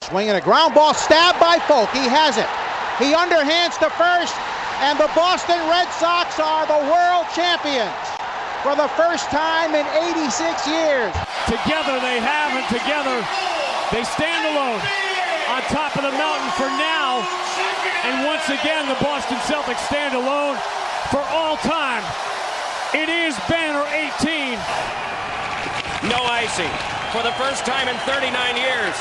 Swinging a ground ball, stabbed by Folk. He has it. He underhands to first, and the Boston Red Sox are the world champions for the first time in 86 years. Together they have, and together they stand alone on top of the mountain for now. And once again, the Boston Celtics stand alone for all time. It is banner 18. No icing. For the first time in 39 years,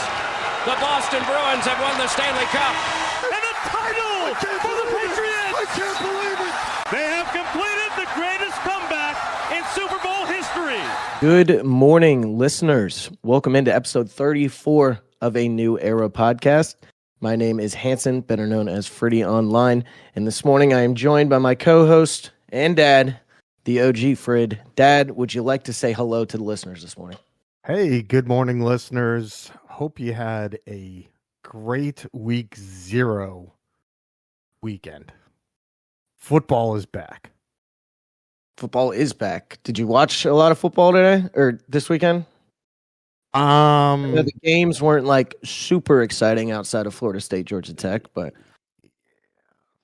the Boston Bruins have won the Stanley Cup. And a title for the Patriots! I can't believe it! They have completed the greatest comeback in Super Bowl history. Good morning, listeners. Welcome into episode 34 of a New Era podcast. My name is Hanson, better known as Fryddy OLine, and this morning I am joined by my co-host and dad, the OG Frid. Dad, would you like to say hello to the listeners this morning? Hey, good morning, listeners. Hope you had a great week 0 weekend. Football is back. Football is back. Did you watch a lot of football today or this weekend? The games weren't like super exciting outside of Florida State, Georgia Tech, but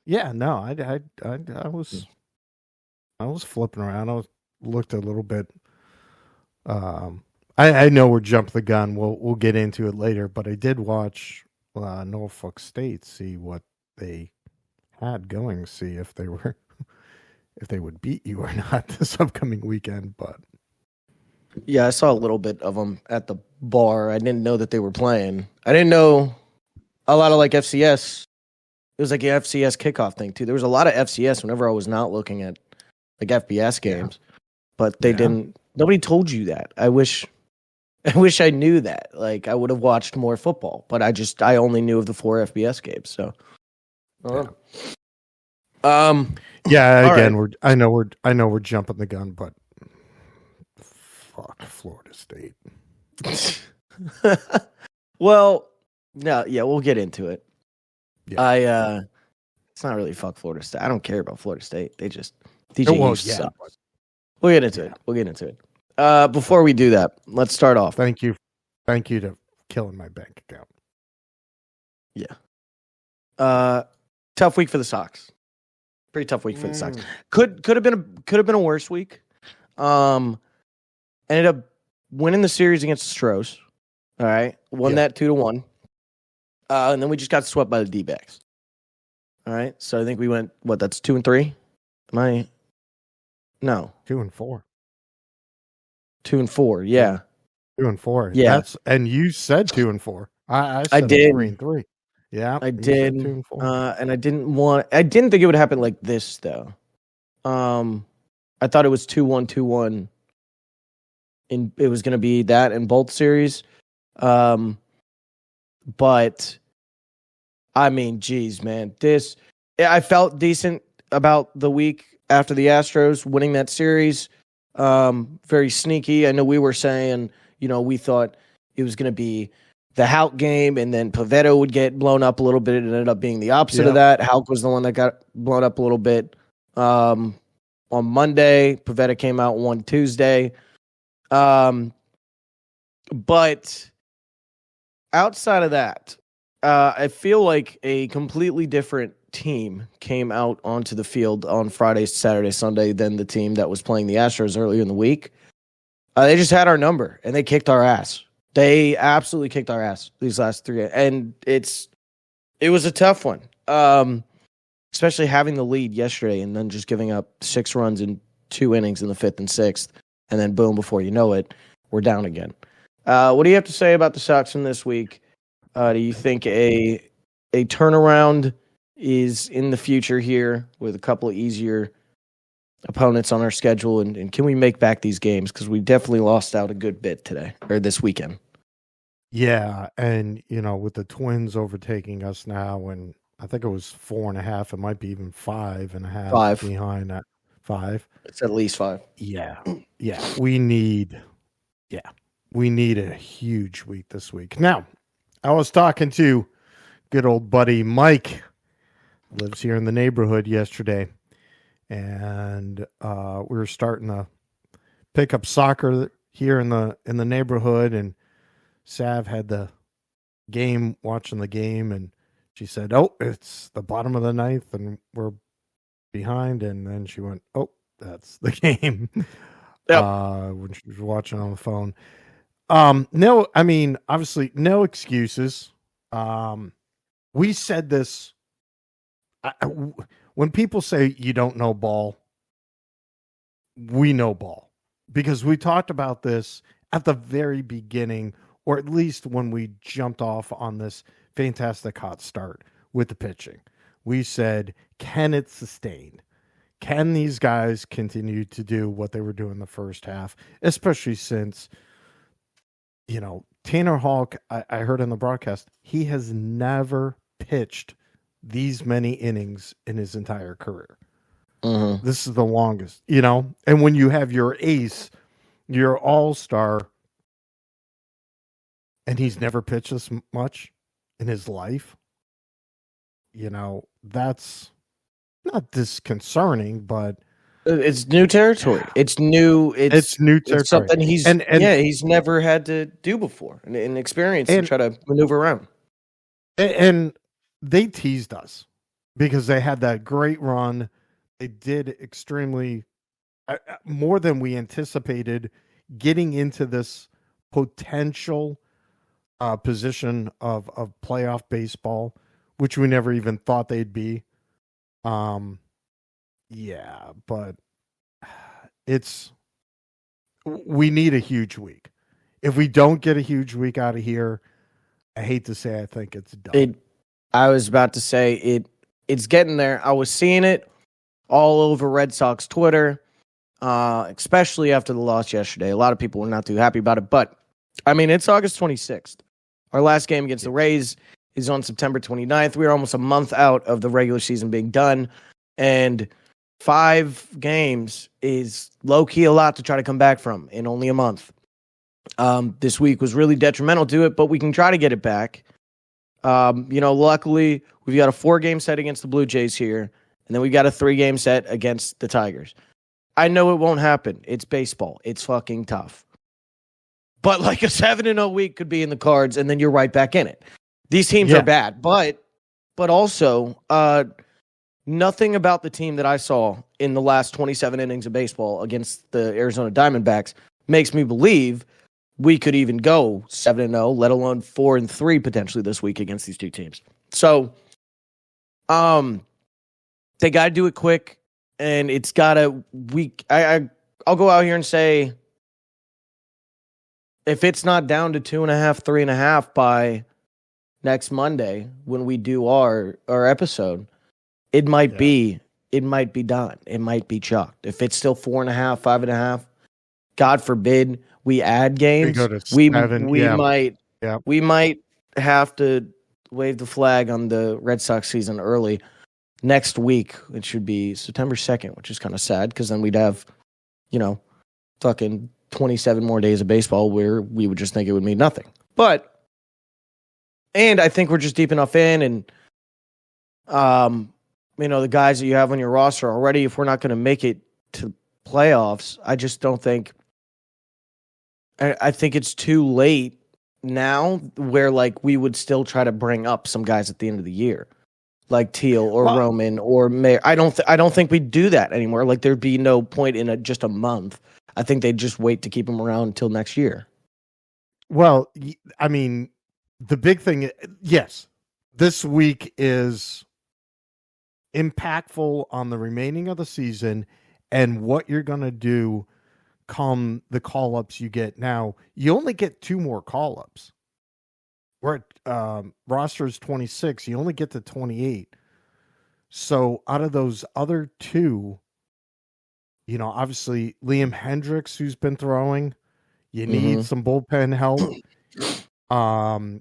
yeah, no, I was flipping around. I looked a little bit. I know we're jumping the gun. We'll get into it later, but I did watch Norfolk State, see what they had going, see if they would beat you or not this upcoming weekend. But yeah, I saw a little bit of them at the bar. I didn't know that they were playing. I didn't know a lot of like FCS. It was like an FCS kickoff thing too. There was a lot of FCS whenever I was not looking at like FBS games, but they didn't. Nobody told you that. I wish I knew that. Like I would have watched more football, but I only knew of the 4 FBS games. So, again, right. I know we're jumping the gun, but fuck Florida State. Well, no, yeah, we'll get into it. Yeah. It's not really fuck Florida State. I don't care about Florida State. They just DJU suck. But, We'll get into it. We'll get into it. Before we do that, let's start off. Thank you to killing my bank account. Yeah. Tough week for the Sox. Pretty tough week for the Sox. Could have been a worse week. Ended up winning the series against the Stros. All right. Won that 2-1. And then we just got swept by the D-backs. All right. So I think we went, that's 2-3? No. 2-4. 2-4, yeah. 2-4. Yeah. And you said 2-4. I said I did. 3-3. Yeah. I did. 2-4. And I didn't think it would happen like this though. I thought it was 2-1, 2-1. And it was gonna be that in both series. But I mean, geez, man. I felt decent about the week after the Astros winning that series. Very sneaky. I know we were saying, we thought it was going to be the Houck game and then Pivetta would get blown up a little bit. It ended up being the opposite of that. Houck was the one that got blown up a little bit on Monday. Pivetta came out and won Tuesday. But outside of that, I feel like a completely different team came out onto the field on Friday, Saturday, Sunday than the team that was playing the Astros earlier in the week. They just had our number and they kicked our ass. They absolutely kicked our ass these last 3, and it was a tough one. Especially having the lead yesterday and then just giving up 6 runs in 2 innings in the 5th and 6th, and then boom, before you know it, we're down again. What do you have to say about the Sox in this week? Do you think a turnaround is in the future here with a couple of easier opponents on our schedule, and can we make back these games? Because we definitely lost out a good bit today or this weekend. Yeah, and with the Twins overtaking us now, and I think it was 4.5, it might be even 5.5 5 behind that. 5. It's at least 5. Yeah. We need a huge week this week. Now, I was talking to good old buddy Mike, lives here in the neighborhood yesterday, and we were starting to pick up soccer here in the neighborhood, and Sav had the watching the game, and she said, "Oh, it's the bottom of the ninth, and we're behind." And then she went, "Oh, that's the game." Yep. When she was watching on the phone. No, I mean, obviously, no excuses. We said this. When people say you don't know ball, we know ball, because we talked about this at the very beginning, or at least when we jumped off on this fantastic hot start with the pitching. We said, can it sustain? Can these guys continue to do what they were doing the first half, especially since, Tanner Houck, I heard in the broadcast, he has never pitched these many innings in his entire career. Mm-hmm. This is the longest, and when you have your ace, your all-star, and he's never pitched this much in his life, that's not disconcerting, but it's new territory. It's new. It's new territory. It's something he's never had to do before and experience and try to maneuver around. And they teased us because they had that great run. They did extremely more than we anticipated, getting into this potential position of playoff baseball, which we never even thought they'd be. Yeah, but we need a huge week. If we don't get a huge week out of here, I hate to say, I think it's done. I was about to say it's getting there. I was seeing it all over Red Sox Twitter, especially after the loss yesterday. A lot of people were not too happy about it, but I mean, it's August 26th. Our last game against the Rays is on September 29th. We're almost a month out of the regular season being done, and 5 games is low-key a lot to try to come back from in only a month. This week was really detrimental to it, but we can try to get it back. Luckily, we've got a 4-game set against the Blue Jays here, and then we've got a 3-game set against the Tigers. I know it won't happen. It's baseball. It's fucking tough. But like a 7-0 week could be in the cards, and then you're right back in it. These teams are bad, but also nothing about the team that I saw in the last 27 innings of baseball against the Arizona Diamondbacks makes me believe we could even go 7-0, let alone 4-3 potentially this week against these two teams. So, they got to do it quick, and it's got a week. I'll go out here and say, if it's not down to 2.5, 3.5 by next Monday when we do our episode, it might be done. It might be chucked. If it's still 4.5, 5.5, God forbid we add games, we might have to wave the flag on the Red Sox season early. Next week, it should be September 2nd, which is kind of sad because then we'd have, fucking 27 more days of baseball where we would just think it would mean nothing. And I think we're just deep enough in, and the guys that you have on your roster already, if we're not going to make it to playoffs, I just don't think. I think it's too late now where we would still try to bring up some guys at the end of the year, like Teal or Roman or Mayer. I don't think we'd do that anymore. There'd be no point in just a month. I think they'd just wait to keep him around until next year. Well, I mean, the big thing, yes, this week is impactful on the remaining of the season and what you're going to do come the call-ups you get. Now, you only get 2 more call-ups. We're at roster's 26. You only get to 28. So out of those other 2, obviously Liam Hendricks, who's been throwing, you need some bullpen help.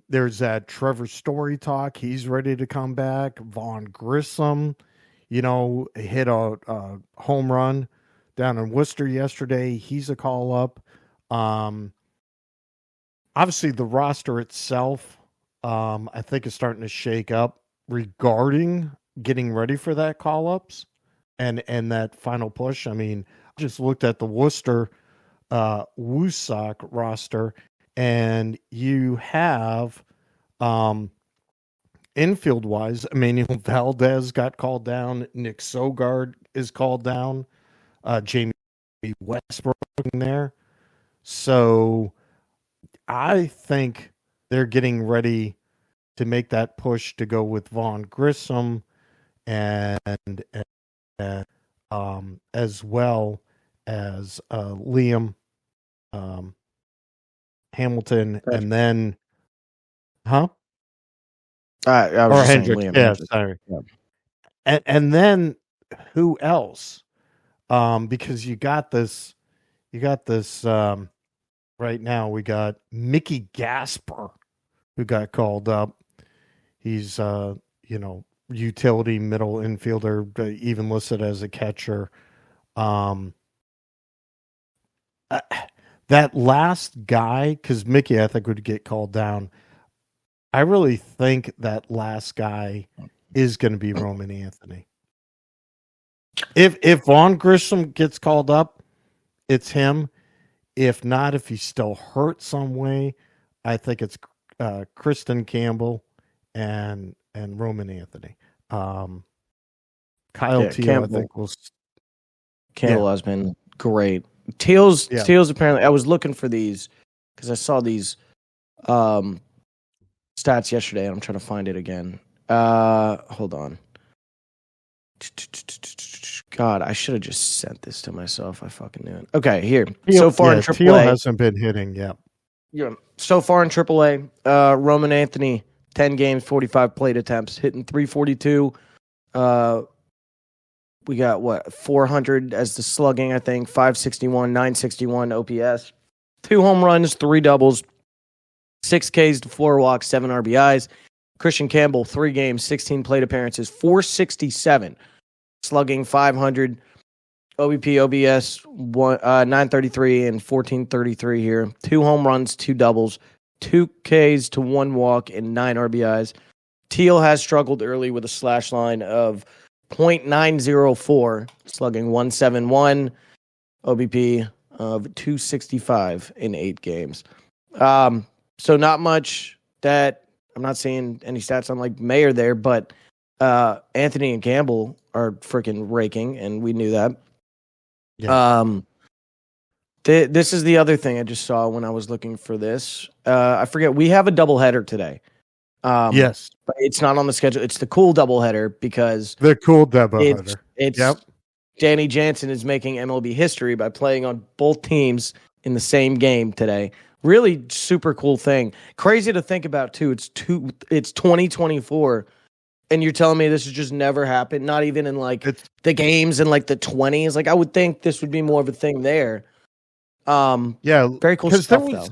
There's that Trevor Story talk. He's ready to come back. Vaughn Grissom, hit a home run down in Worcester yesterday. He's a call up. Obviously the roster itself, I think is starting to shake up regarding getting ready for that call ups and that final push. I mean, I just looked at the Worcester Woosock roster, and you have Infield wise, Emmanuel Valdez got called down. Nick Sogard is called down. Jamie Westbrook in there. So I think they're getting ready to make that push to go with Vaughn Grissom and as well as Liam Hamilton, and then, I was or just saying Hendricks. Liam. Yeah, Hendricks. sorry. Yeah. And then who else? Because you got this. Right now we got Mickey Gasper, who got called up. He's utility middle infielder, even listed as a catcher. That last guy, because Mickey, I think, would get called down. I really think that last guy is going to be Roman Anthony. If Vaughn Grissom gets called up, it's him. If not, if he's still hurt some way, I think it's Kristen Campbell and Roman Anthony. Kyle Teal, I think, will. Campbell has been great. Teal's apparently. I was looking for these because I saw these stats yesterday, and I'm trying to find it again. Hold on. God, I should have just sent this to myself. I fucking knew it. Okay, here. So far in AAA, Teal hasn't been hitting yet. Yeah. So far in AAA, Roman Anthony, 10 games, 45 plate attempts, hitting 342. We got 400 as the slugging, I think, 561, 961 OPS, 2 home runs, 3 doubles, 6 Ks to 4 walks, 7 RBIs. Christian Campbell, 3 games, 16 plate appearances, 467, slugging 500, OBP, OBS 933 and 1433 here. 2 home runs, 2 doubles, 2 Ks to 1 walk, and 9 RBIs. Teal has struggled early with a slash line of .904, slugging 171, OBP of 265 in 8 games. So not much that I'm not seeing any stats on like Mayer there, but Anthony and Campbell are freaking raking, and we knew that. Yeah. This is the other thing I just saw when I was looking for this. I forget, we have a doubleheader today. Yes. But it's not on the schedule. It's the cool doubleheader because the cool doubleheader. It's yep. Danny Jansen is making MLB history by playing on both teams in the same game today. Really super cool thing. Crazy to think about too. It's 2024. And you're telling me this has just never happened, not even in like the games in like the 20s. Like I would think this would be more of a thing there. Yeah, very cool stuff though.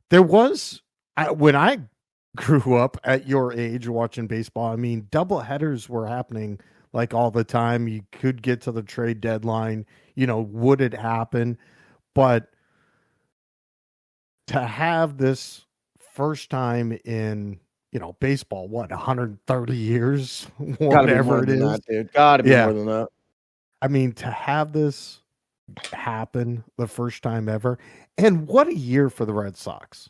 There was when I grew up at your age watching baseball, I mean, double headers were happening like all the time. You could get to the trade deadline, would it happen? But to have this first time in baseball, 130 years, whatever it is. Gotta be more than that. I mean, to have this happen the first time ever, and what a year for the Red Sox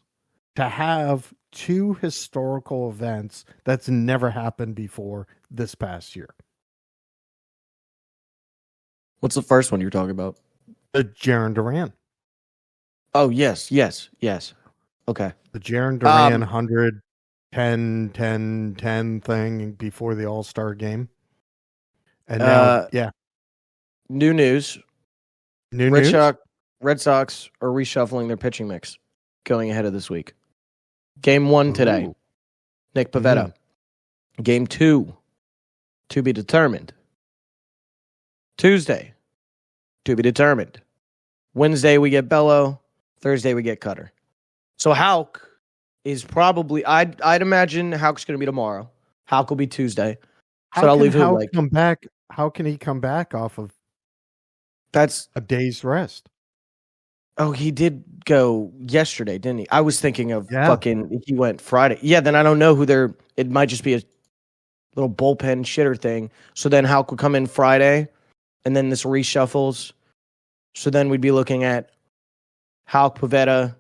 to have 2 historical events that's never happened before this past year. What's the first one you're talking about? The Jaron Duran. Oh, yes. Okay. The Jaron Duran 100 10 thing before the All-Star game. And now, New news. Red Sox are reshuffling their pitching mix going ahead of this week. Game 1 today. Nick Pivetta. Game 2 to be determined. Tuesday to be determined. Wednesday we get Bello. Thursday we get Cutter. So Houck is probably, I'd imagine Houck's going to be tomorrow. Houck will be Tuesday. So I'll leave him like come back. How can he come back off of that's a day's rest? Oh, he did go yesterday, didn't he? I was thinking of he went Friday. Yeah, then I don't know it might just be a little bullpen shitter thing. So then Houck would come in Friday and then this reshuffles. So then we'd be looking at Houck, Pivetta,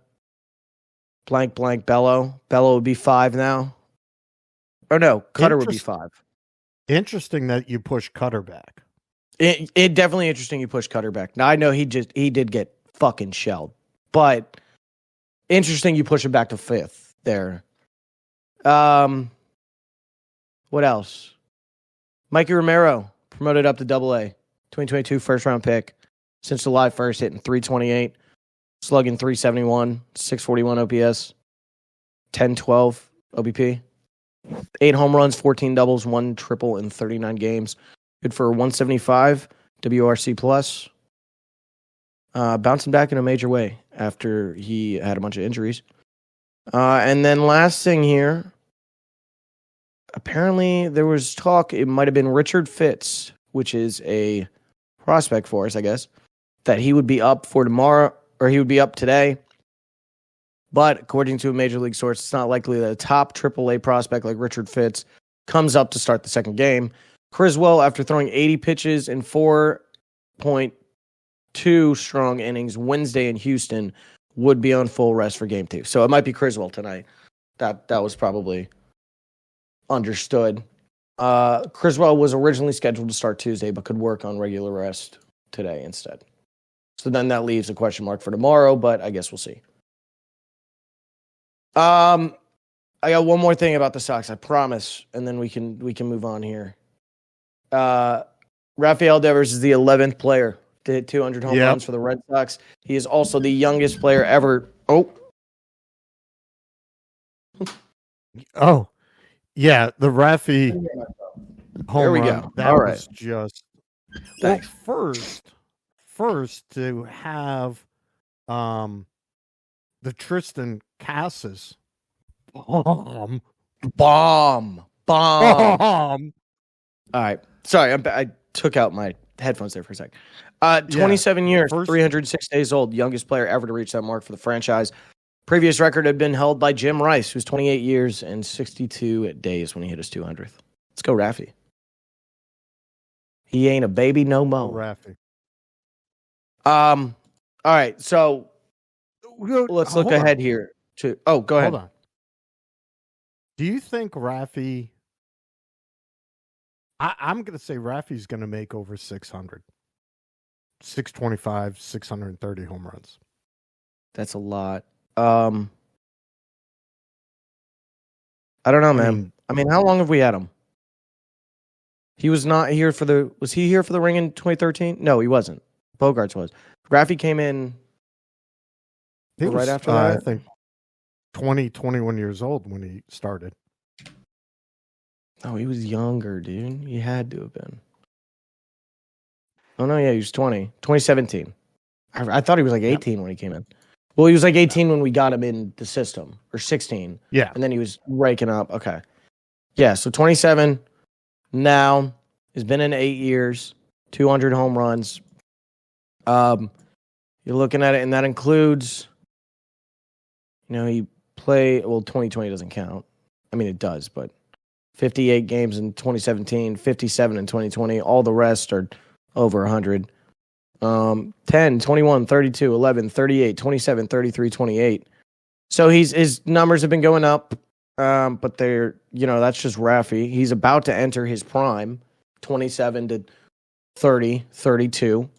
blank, Bello. Bello would be 5 now. Or no, Cutter would be 5. Interesting that you push Cutter back. It definitely interesting you push Cutter back. Now I know he did get fucking shelled, but interesting you push him back to 5th there. What else? Mikey Romero promoted up to AA. 2022 first round pick. Since July 1st, hitting .328, slugging .371, 641 OPS, 10-12 OBP. 8 home runs, 14 doubles, 1 triple in 39 games. Good for 175 WRC plus. Bouncing back in a major way after he had a bunch of injuries. And then last thing here, apparently there was talk, it might have been Richard Fitz, which is a prospect for us, I guess, that he would be up for tomorrow, or he would be up today. But according to a major league source, it's not likely that a top AAA prospect like Richard Fitz comes up to start the second game. Criswell, after throwing 80 pitches in 4.2 strong innings Wednesday in Houston, would be on full rest for game 2. So it might be Criswell tonight. That was probably understood. Criswell was originally scheduled to start Tuesday, but could work on regular rest today instead. So then that leaves a question mark for tomorrow, but I guess we'll see. I got one more thing about the Sox, I promise, and then we can move on here. Rafael Devers is the 11th player to hit 200 home runs for the Red Sox. He is also the youngest player ever. Oh, yeah, the Rafi home There we run, go. that All was just well, first to have the Tristan Cassis bomb. All right. Sorry, I took out my headphones there for a sec. 27 years, 306 days old, youngest player ever to reach that mark for the franchise. Previous record had been held by Jim Rice, who's 28 years and 62 days when he hit his 200th. Let's go, Rafi. He ain't a baby no more. Rafi. All right, so let's look ahead here. Go ahead. Hold on. Do you think Rafi... I'm going to say Rafi's going to make over 600. 625, 630 home runs. That's a lot. I don't know, man. I mean, how long have we had him? He was not here for the... Was he here for the ring in 2013? No, he wasn't. Bogarts was. Rafi came in right after that. I think 20, 21 years old when he started. Oh, he was younger, dude. He had to have been. Oh, no, yeah, he was 20. 2017. I thought he was like 18 when he came in. Well, he was like 18 when we got him in the system, or 16. Yeah. And then he was raking up. Okay. Yeah, so 27 now. Has been in 8 years. 200 home runs. You're looking at it, and that includes, he played, well, 2020 doesn't count. I mean, it does, but 58 games in 2017, 57 in 2020. All the rest are over 100. 10, 21, 32, 11, 38, 27, 33, 28. So his numbers have been going up, but they're, that's just Rafi. He's about to enter his prime, 27 to 30, 32,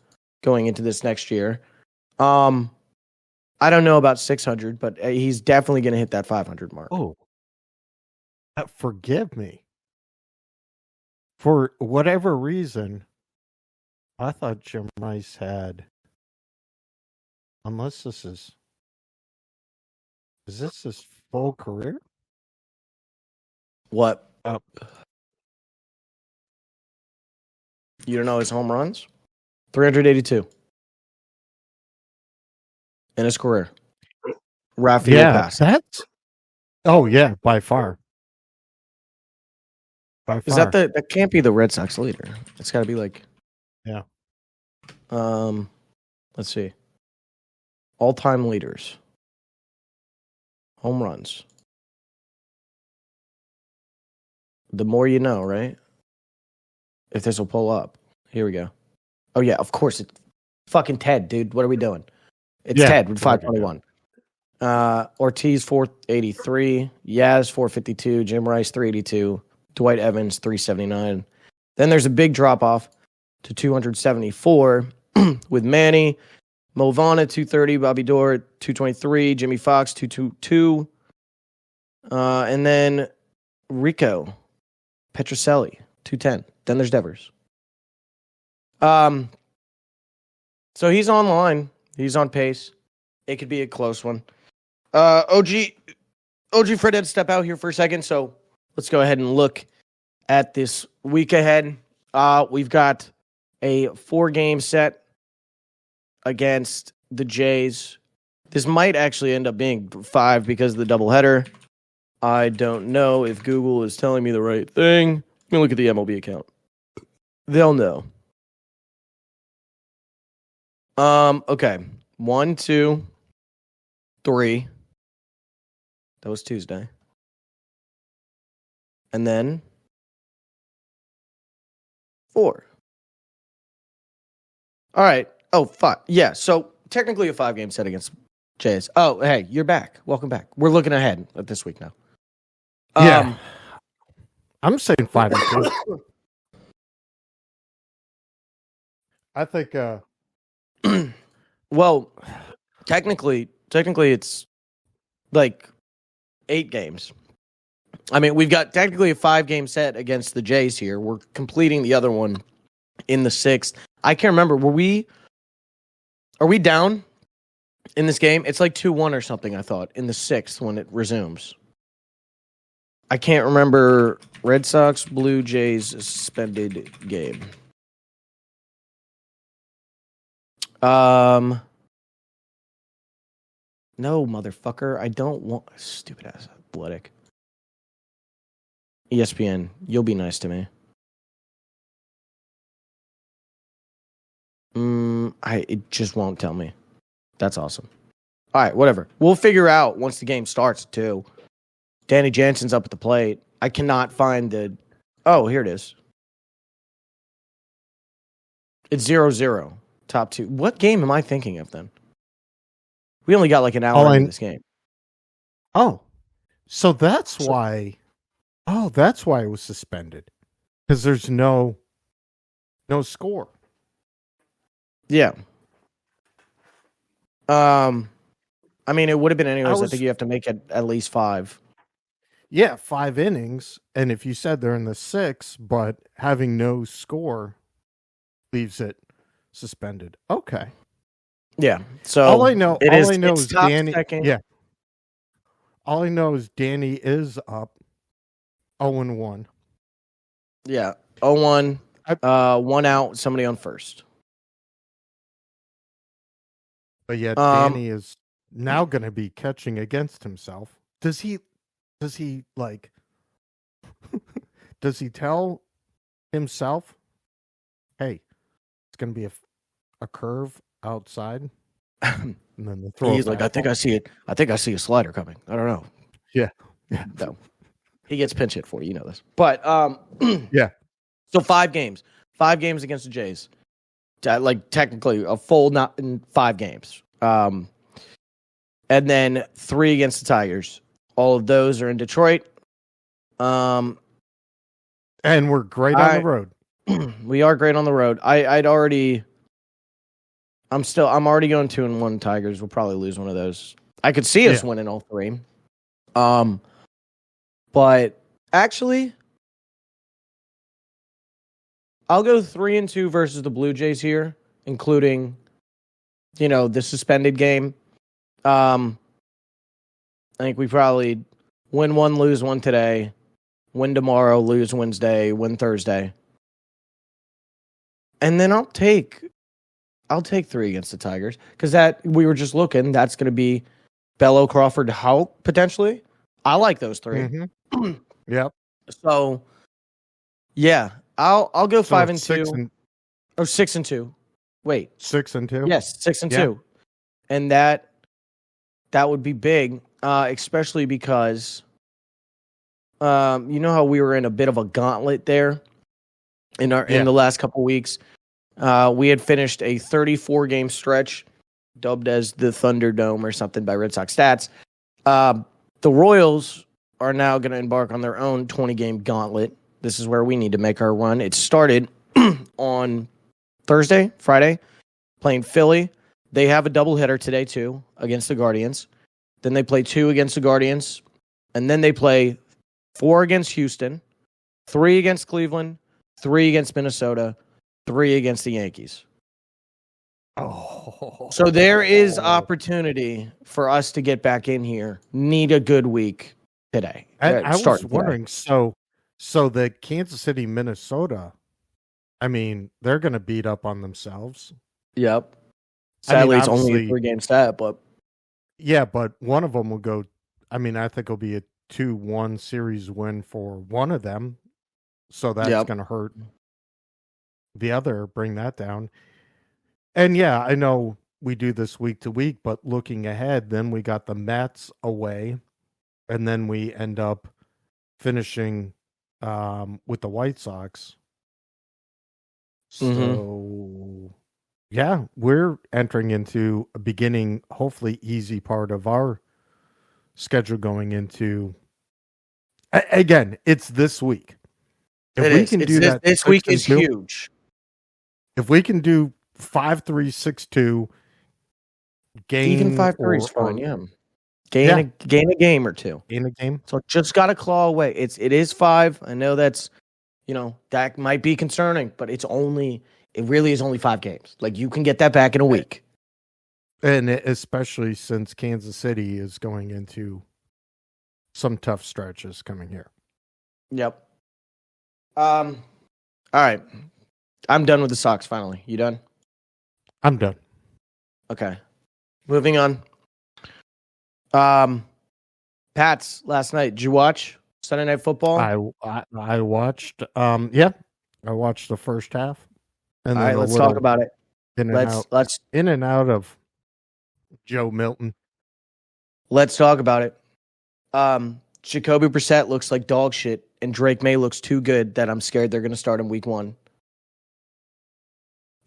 going into this next year. I don't know about 600, but he's definitely going to hit that 500 mark. Oh, forgive me. For whatever reason, I thought Jim Rice had, unless this is this his full career? What? You don't know his home runs? 382 in his career. Rafi will pass. By far. Is that can't be the Red Sox leader? It's got to be like. Yeah. Let's see. All-time leaders. Home runs. The more you know, right? If this will pull up. Here we go. Oh, yeah, of course. It's fucking Ted, dude. What are we doing? It's Ted with 521. Ortiz 483, Yaz 452, Jim Rice 382, Dwight Evans 379. Then there's a big drop off to 274 with Manny, Movana 230, Bobby Doerr 223, Jimmy Fox 222, and then Rico Petrocelli 210. Then there's Devers. So he's online. He's on pace. It could be a close one. OG Frid had to step out here for a second, so let's go ahead and look at this week ahead. We've got a 4-game set against the Jays. This might actually end up being 5 because of the doubleheader. I don't know if Google is telling me the right thing. Let me look at the MLB account. They'll know. Okay. 1, 2, 3. That was Tuesday. And then 4. All right. Oh, 5. Yeah, so technically a 5-game set against Jays. Oh, hey, you're back. Welcome back. We're looking ahead at this week now. Yeah. I'm saying 5 and 2. I think well, technically it's like 8 games. I mean, we've got technically a 5-game set against the Jays here. We're completing the other one in the 6th. I can't remember. Are we down in this game? It's like 2-1 or something, I thought, in the 6th when it resumes. I can't remember. Red Sox, Blue Jays suspended game. No, motherfucker. I don't want stupid ass athletic. ESPN, you'll be nice to me. It just won't tell me. That's awesome. All right, whatever. We'll figure out once the game starts too. Danny Jansen's up at the plate. I cannot find the. Oh, here it is. It's 0-0. Top 2. What game am I thinking of then? We only got like an hour into this game. Oh, so that's why. Oh, that's why it was suspended. Because there's no score. Yeah. I mean, it would have been anyways. I think you have to make it at least 5. Yeah, 5 innings. And if you said they're in the 6th, but having no score leaves it suspended. Okay. Yeah. So all I know is Danny. Yeah. All I know is Danny is up 0-1. Yeah. 0-1. 1 out, somebody on first. But yet Danny is now going to be catching against himself. Does he like does he tell himself, hey, it's going to be a curve outside? And then the throw. He's like, I think I see it. I think I see a slider coming. I don't know. Yeah. No. He gets pinch hit for you know this. But yeah. So 5 games. 5 games against the Jays. Like technically a full not in 5 games. And then 3 against the Tigers. All of those are in Detroit. And we're great on the road. We are great on the road. I'm already going 2-1 Tigers. We'll probably lose one of those. I could see us winning all 3. But actually, I'll go 3-2 versus the Blue Jays here, including, the suspended game. I think we probably win 1, lose 1 today, win tomorrow, lose Wednesday, win Thursday. And then I'll take 3 against the Tigers because we were just looking. That's going to be Bello, Crawford, Houck potentially. I like those 3. Mm-hmm. Yep. So, yeah, I'll go 5-2 or 6-2. Wait, 6-2. Yes, 6-2, and that would be big, especially because you know how we were in a bit of a gauntlet there in the last couple weeks. We had finished a 34-game stretch dubbed as the Thunderdome or something by Red Sox Stats. The Royals are now going to embark on their own 20-game gauntlet. This is where we need to make our run. It started on Friday, playing Philly. They have a doubleheader today, too, against the Guardians. Then they play 2 against the Guardians. And then they play 4 against Houston, 3 against Cleveland, 3 against Minnesota, 3 against the Yankees. Oh. So there is opportunity for us to get back in here. Need a good week today. I was wondering, so the Kansas City, Minnesota, I mean, they're going to beat up on themselves. Yep. Sadly, it's only a 3-game set, but... Yeah, but one of them will go... I mean, I think it'll be a 2-1 series win for one of them. So that's going to hurt the other, bring that down. And yeah, I know we do this week to week, but looking ahead, then we got the Mets away, and then we end up finishing with the White Sox. So, yeah, we're entering into a beginning, hopefully easy part of our schedule going into. Again, it's this week. If we can do that, this week is huge. If we can do 5-3-6-2 game, even 5-3 is fine. Yeah, gain a game or two. Gain a game. So just got to claw away. It is 5. I know that's that might be concerning, but it really is only 5 games. Like you can get that back in a week. And especially since Kansas City is going into some tough stretches coming here. Yep. All right. I'm done with the Sox finally. You done? I'm done. Okay. Moving on. Pats last night. Did you watch Sunday Night Football? I watched. I watched the first half. And all right, let's talk about it. Let's in and out of Joe Milton. Let's talk about it. Jacoby Brissett looks like dog shit, and Drake Maye looks too good that I'm scared they're going to start him week 1.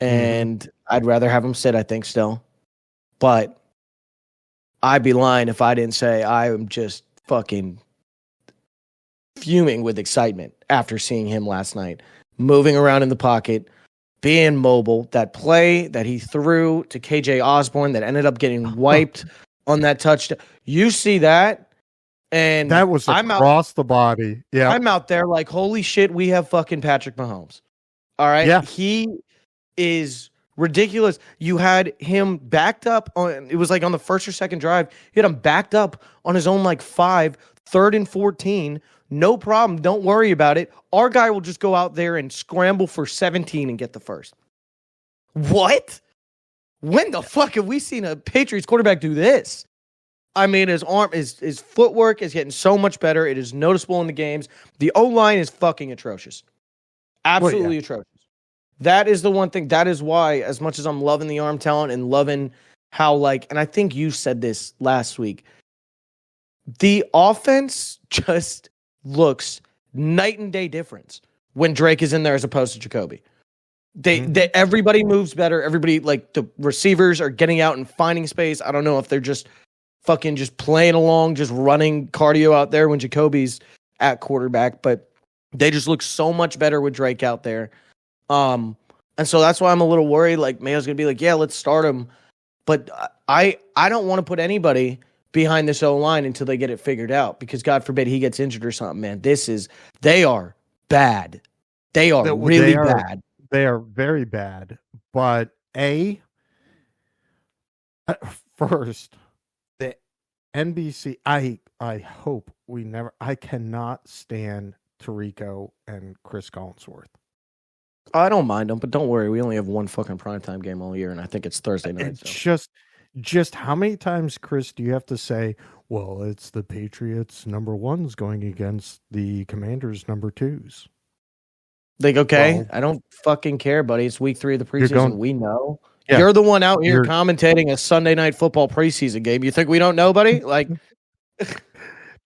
And I'd rather have him sit, I think, still. But I'd be lying if I didn't say I am just fucking fuming with excitement after seeing him last night. Moving around in the pocket, being mobile. That play that he threw to KJ Osborne that ended up getting wiped on that touchdown. You see that? And that was across the body. Yeah. I'm out there like, holy shit, we have fucking Patrick Mahomes. All right. Yeah. He is ridiculous. You had him backed up on, it was like on the first or second drive. You had him backed up on his own like 5, 3rd and 14. No problem. Don't worry about it. Our guy will just go out there and scramble for 17 and get the first. What? When the fuck have we seen a Patriots quarterback do this? I mean, his footwork is getting so much better. It is noticeable in the games. The OLine is fucking atrocious. Absolutely atrocious. That is the one thing. That is why, as much as I'm loving the arm talent and loving how, and I think you said this last week, the offense just looks night and day difference when Drake is in there as opposed to Jacoby. They everybody moves better. Everybody, the receivers are getting out and finding space. I don't know if they're just fucking just playing along, just running cardio out there when Jacoby's at quarterback, but they just look so much better with Drake out there. And so that's why I'm a little worried. Mayo's gonna be like, yeah, let's start him. But I don't want to put anybody behind this O-line until they get it figured out, because God forbid he gets injured or something, man. They are bad. They are really bad. They are very bad. But first, the NBC, I hope I cannot stand Tirico and Chris Collinsworth. I don't mind them, but don't worry. We only have one fucking primetime game all year, and I think it's Thursday night. It's just how many times, Chris, do you have to say, well, it's the Patriots number 1s going against the Commanders number 2s? Okay, I don't fucking care, buddy. It's week 3 of the preseason. We know. Yeah, you're the one out here commentating a Sunday night football preseason game. You think we don't know, buddy?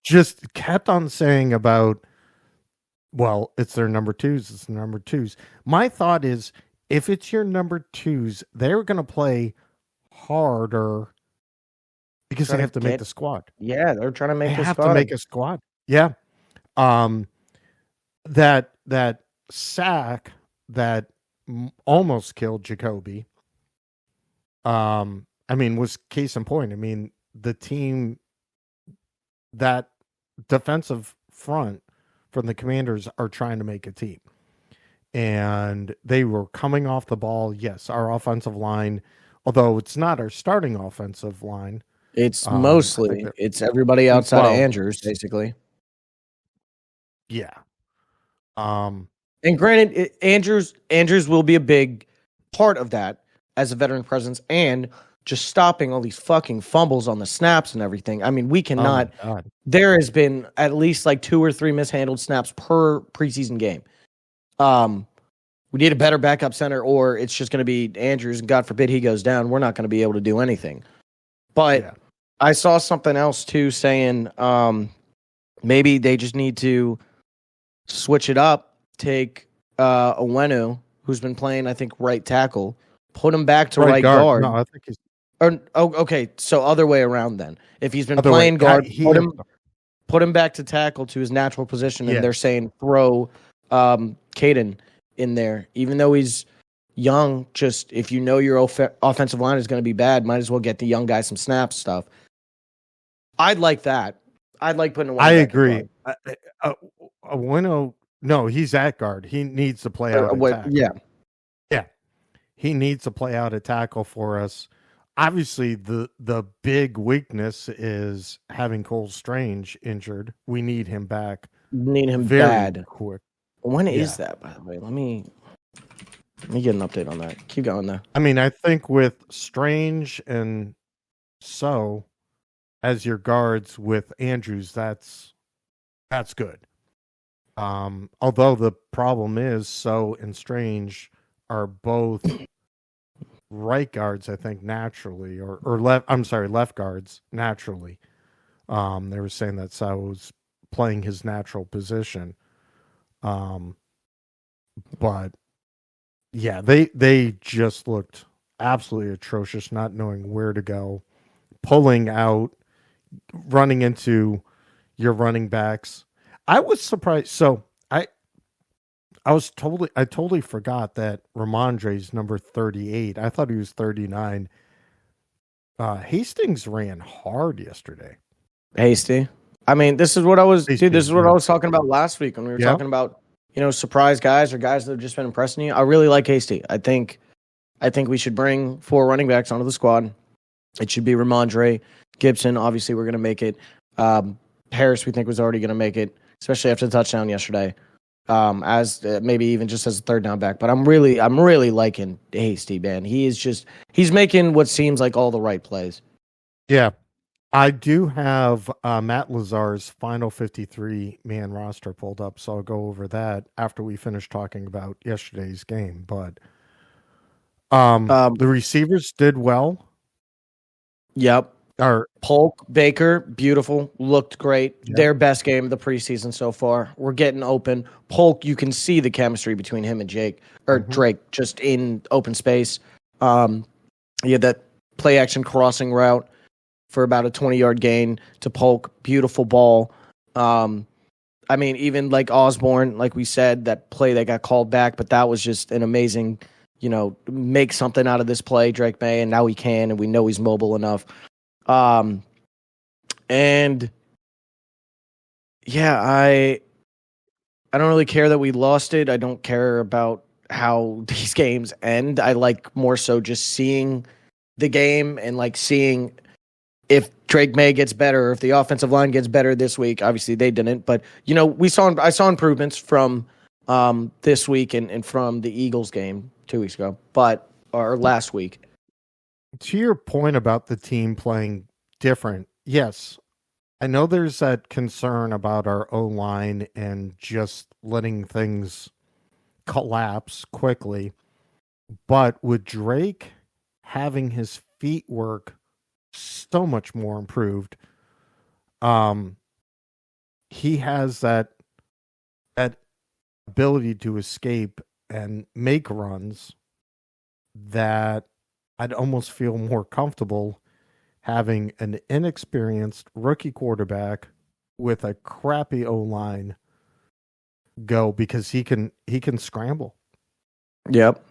Just kept on saying about, well, it's their number 2s. It's the number 2s. My thought is, if it's your number 2s, they're going to play harder because they have to make the squad. Yeah, they're trying to make they have to make a squad. Yeah. That sack that almost killed Jacoby. Was case in point. I mean, the team, that defensive front from the Commanders are trying to make a team. And they were coming off the ball. Yes, our offensive line, although it's not our starting offensive line. It's mostly, it's everybody outside of Andrews, basically. Yeah. And granted, Andrews will be a big part of that as a veteran presence and just stopping all these fucking fumbles on the snaps and everything. I mean, we cannot. There has been at least like 2 or 3 mishandled snaps per preseason game. We need a better backup center, or it's just going to be Andrews, and God forbid he goes down. We're not going to be able to do anything. But I saw something else too saying maybe they just need to switch it up. Take Owenu, who's been playing, I think, right tackle, put him back to right guard. No, I think he's. Okay. So other way around then. If he's been playing guard, put him back to tackle to his natural position, and they're saying throw Caden in there, even though he's young. Just if you know your offensive line is going to be bad, might as well get the young guy some snaps stuff. I'd like that. I'd like putting. I agree. Owenu, no, he's at guard. He needs to play out. Yeah. He needs to play out a tackle for us. Obviously, the big weakness is having Cole Strange injured. We need him back. Need him very bad. Quick. When is that, by the way? Let me get an update on that. Keep going there. I mean, I think with Strange and So as your guards with Andrews, that's good. Although the problem is So and Strange are both right guards, I think, naturally, or left guards naturally. They were saying that So was playing his natural position. But yeah, they just looked absolutely atrocious, not knowing where to go, pulling out, running into your running backs. I was surprised. So I totally forgot that Ramondre's number 38. I thought he was 39. Hastings ran hard yesterday. Hasty. I mean, this is what I was talking about last week when we were talking about, surprise guys or guys that have just been impressing you. I really like Hasty. I think we should bring 4 running backs onto the squad. It should be Ramondre, Gibson. Obviously, we're going to make it. Harris, we think, was already going to make it, especially after the touchdown yesterday. As maybe even just as a third down back. But I'm really liking Hasty, man. He's making what seems like all the right plays. Yeah. I do have Matt Lazar's final 53-man roster pulled up, so I'll go over that after we finish talking about yesterday's game. But the receivers did well. Yep. Polk, Baker, beautiful, looked great. Yep. Their best game of the preseason so far. We're getting open. Polk, you can see the chemistry between him and Drake, just in open space. He had that play action crossing route for about a 20-yard gain to Polk. Beautiful ball. I mean, even like Osborne, like we said, that play that got called back, but that was just an amazing, make something out of this play, Drake Maye, and now he can, and we know he's mobile enough. And yeah, I don't really care that we lost it. I don't care about how these games end. I like more so just seeing the game and like seeing if Drake Maye gets better, or if the offensive line gets better this week. Obviously they didn't, but I saw improvements from this week and from the Eagles game 2 weeks ago, or last week. To your point about the team playing different, yes, I know there's that concern about our O-line and just letting things collapse quickly. But with Drake having his feet work so much more improved, he has that ability to escape and make runs that I'd almost feel more comfortable having an inexperienced rookie quarterback with a crappy O-line go, because he can scramble. Yep.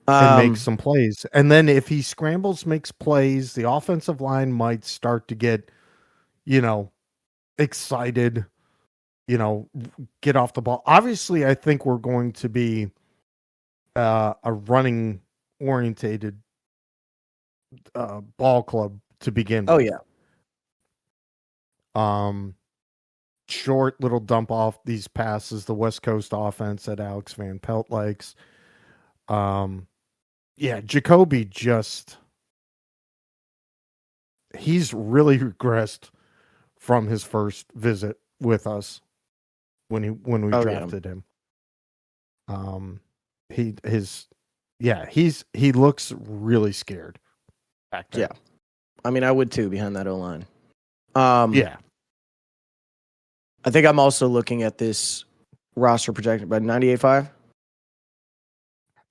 And make some plays. And then if he scrambles, makes plays, the offensive line might start to get, excited, get off the ball. Obviously, I think we're going to be a running orientated ball club to begin with. Oh, yeah. Short little dump off these passes, the West Coast offense that Alex Van Pelt likes. Yeah, Jacoby he's really regressed from his first visit with us when we drafted him. He looks really scared back there. Yeah. I mean, I would too behind that O-line. Yeah. I think I'm also looking at this roster projected by 98.5.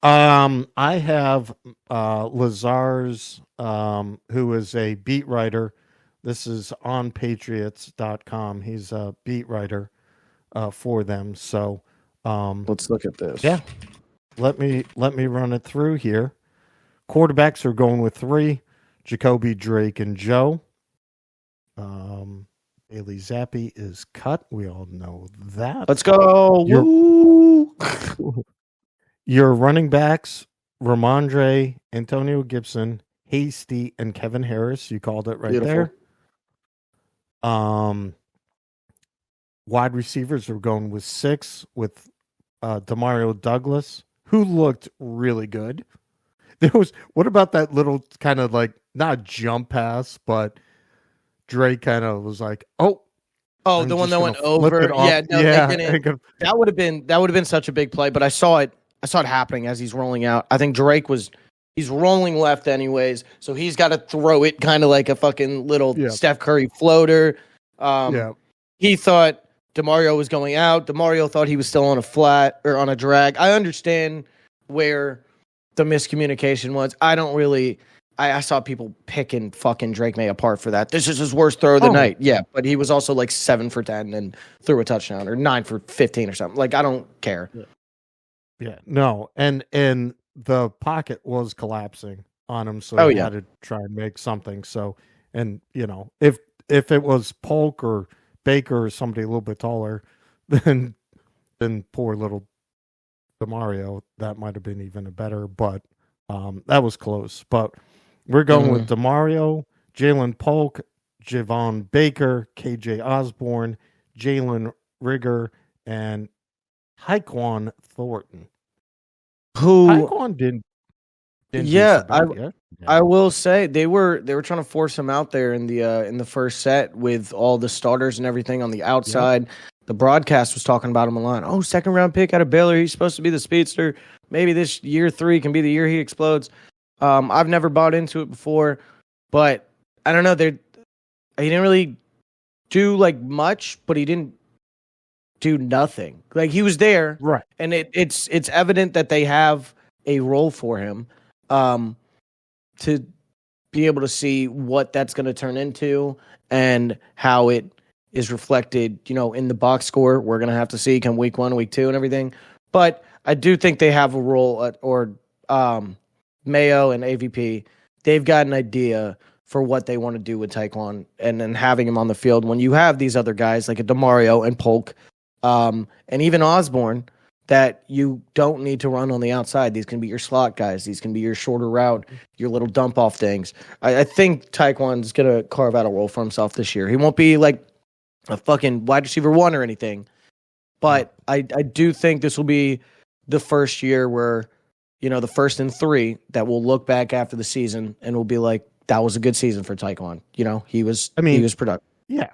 I have Lazar's, who is a beat writer. This is on Patriots.com. He's a beat writer for them. So let's look at this. Yeah. Let me run it through here. Quarterbacks are going with 3: Jacoby, Drake, and Joe. Bailey Zappi is cut. We all know that. Let's go. Your running backs, Ramondre, Antonio Gibson, Hasty, and Kevin Harris. You called it right Beautiful. there. Wide receivers are going with 6 with Demario Douglas, who looked really good. What about that little kind of like, not jump pass, but Drake kind of was like, oh, the one that went over. Yeah, no, that would have been such a big play, but I saw it happening as he's rolling out. I think Drake he's rolling left anyways, so he's got to throw it kind of like a fucking little Steph Curry floater. He thought DeMario was going out. DeMario thought he was still on a flat or on a drag. I understand where the miscommunication was. I saw people picking fucking Drake Maye apart for that. This is his worst throw of the night. Yeah, but he was also like 7 for 10 and threw a touchdown, or 9 for 15 or something. Like, I don't care. Yeah, no, and the pocket was collapsing on him, so he had to try and make something. So, and if it was Polk or Baker or somebody a little bit taller than poor little DeMario, that might have been even better. But that was close. But we're going with DeMario, Jalen Polk, Javon Baker, KJ Osborne, Jalen Rigger, and Tyquan Thornton. Tyquan didn't I will say they were trying to force him out there in the first set with all the starters and everything on the outside. Yep. The broadcast was talking about him a lot. Oh, 2nd round pick out of Baylor. He's supposed to be the speedster. Maybe this year 3 can be the year he explodes. I've never bought into it before, but I don't know. He didn't really do like much, but he didn't do nothing. Like, he was there, right? And it's evident that they have a role for him, to be able to see what that's going to turn into and how it is reflected, in the box score. We're going to have to see come week 1, week 2, and everything. But I do think they have a role Mayo and AVP. They've got an idea for what they want to do with Tyquan, and then having him on the field when you have these other guys like a DeMario and Polk, and even Osborne, that you don't need to run on the outside. These can be your slot guys. These can be your shorter route, your little dump off things. I think Tyquan's going to carve out a role for himself this year. He won't be like a fucking wide receiver 1 or anything, but I do think this will be the first year where, the first and 3 that we'll look back after the season and we'll be like, that was a good season for Tyquan. He was productive. Yeah.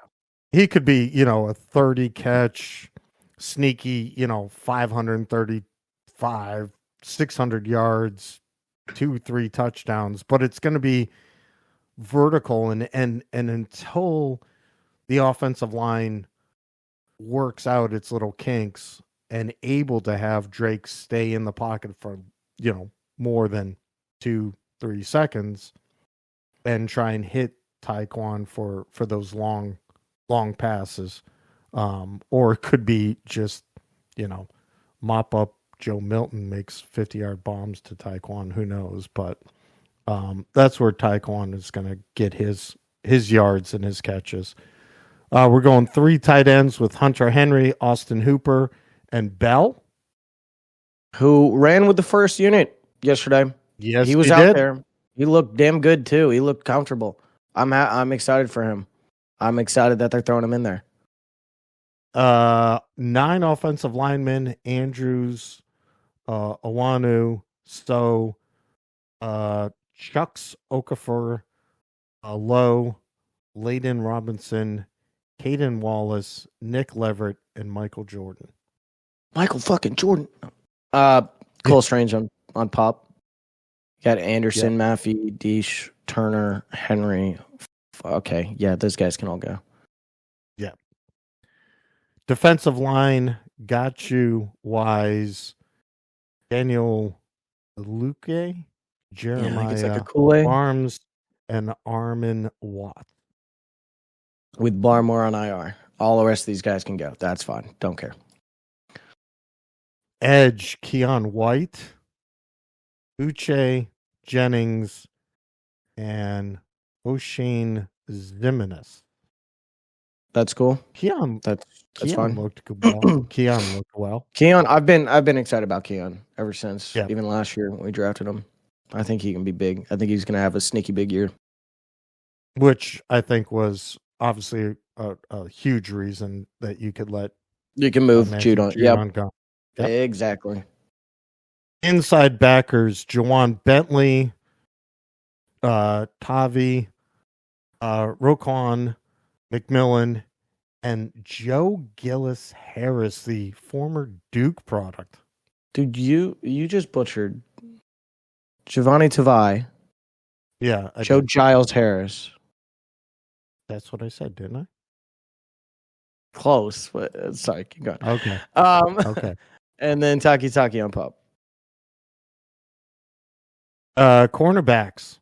He could be, a 30 catch, sneaky, 535, 600 yards, 2-3 touchdowns, but it's going to be vertical and until the offensive line works out its little kinks and able to have Drake stay in the pocket for, more than 2, 3 seconds and try and hit Taekwon for those long passes. Or it could be just, mop up Joe Milton, makes 50-yard bombs to Taekwon. Who knows? But that's where Taekwon is going to get his yards and his catches. We're going 3 tight ends with Hunter Henry, Austin Hooper, and Bell, who ran with the first unit yesterday. Yes, he was out there. He looked damn good too. He looked comfortable. I'm excited for him. I'm excited that they're throwing him in there. 9 offensive linemen: Andrews, Awanu, Stowe, Chucks Okafor, Lowe, Layden Robinson, Caden Wallace, Nick Leverett, and Michael Jordan. Michael fucking Jordan. Cole Strange on pop. Got Anderson, Maffey, Deesh, Turner, Henry. Okay, yeah, those guys can all go. Yeah. Defensive line: got you, Wise, Daniel Luque, Jeremiah Arms, and Armin Watt. With Barmore on IR. All the rest of these guys can go. That's fine. Don't care. Edge: Keon White, Uche Jennings, and O'Shane Zimenez. That's cool. Keon fine. Looked good. Well. Keon looked well. Keon, I've been excited about Keon ever since. Yeah. Even last year when we drafted him. I think he can be big. I think he's going to have a sneaky big year. Which I think was obviously a huge reason that you could let move Judon go. Yep. Exactly. Inside backers: Jawan Bentley, Tavi, Roquan McMillan, and Joe Gillis Harris, the former Duke product. Dude, you just butchered Giovanni Tavai. Yeah. Joe Giles Harris. That's what I said, didn't I? Close, but sorry, keep going. Okay. Okay. And then Taki on pop. Cornerbacks: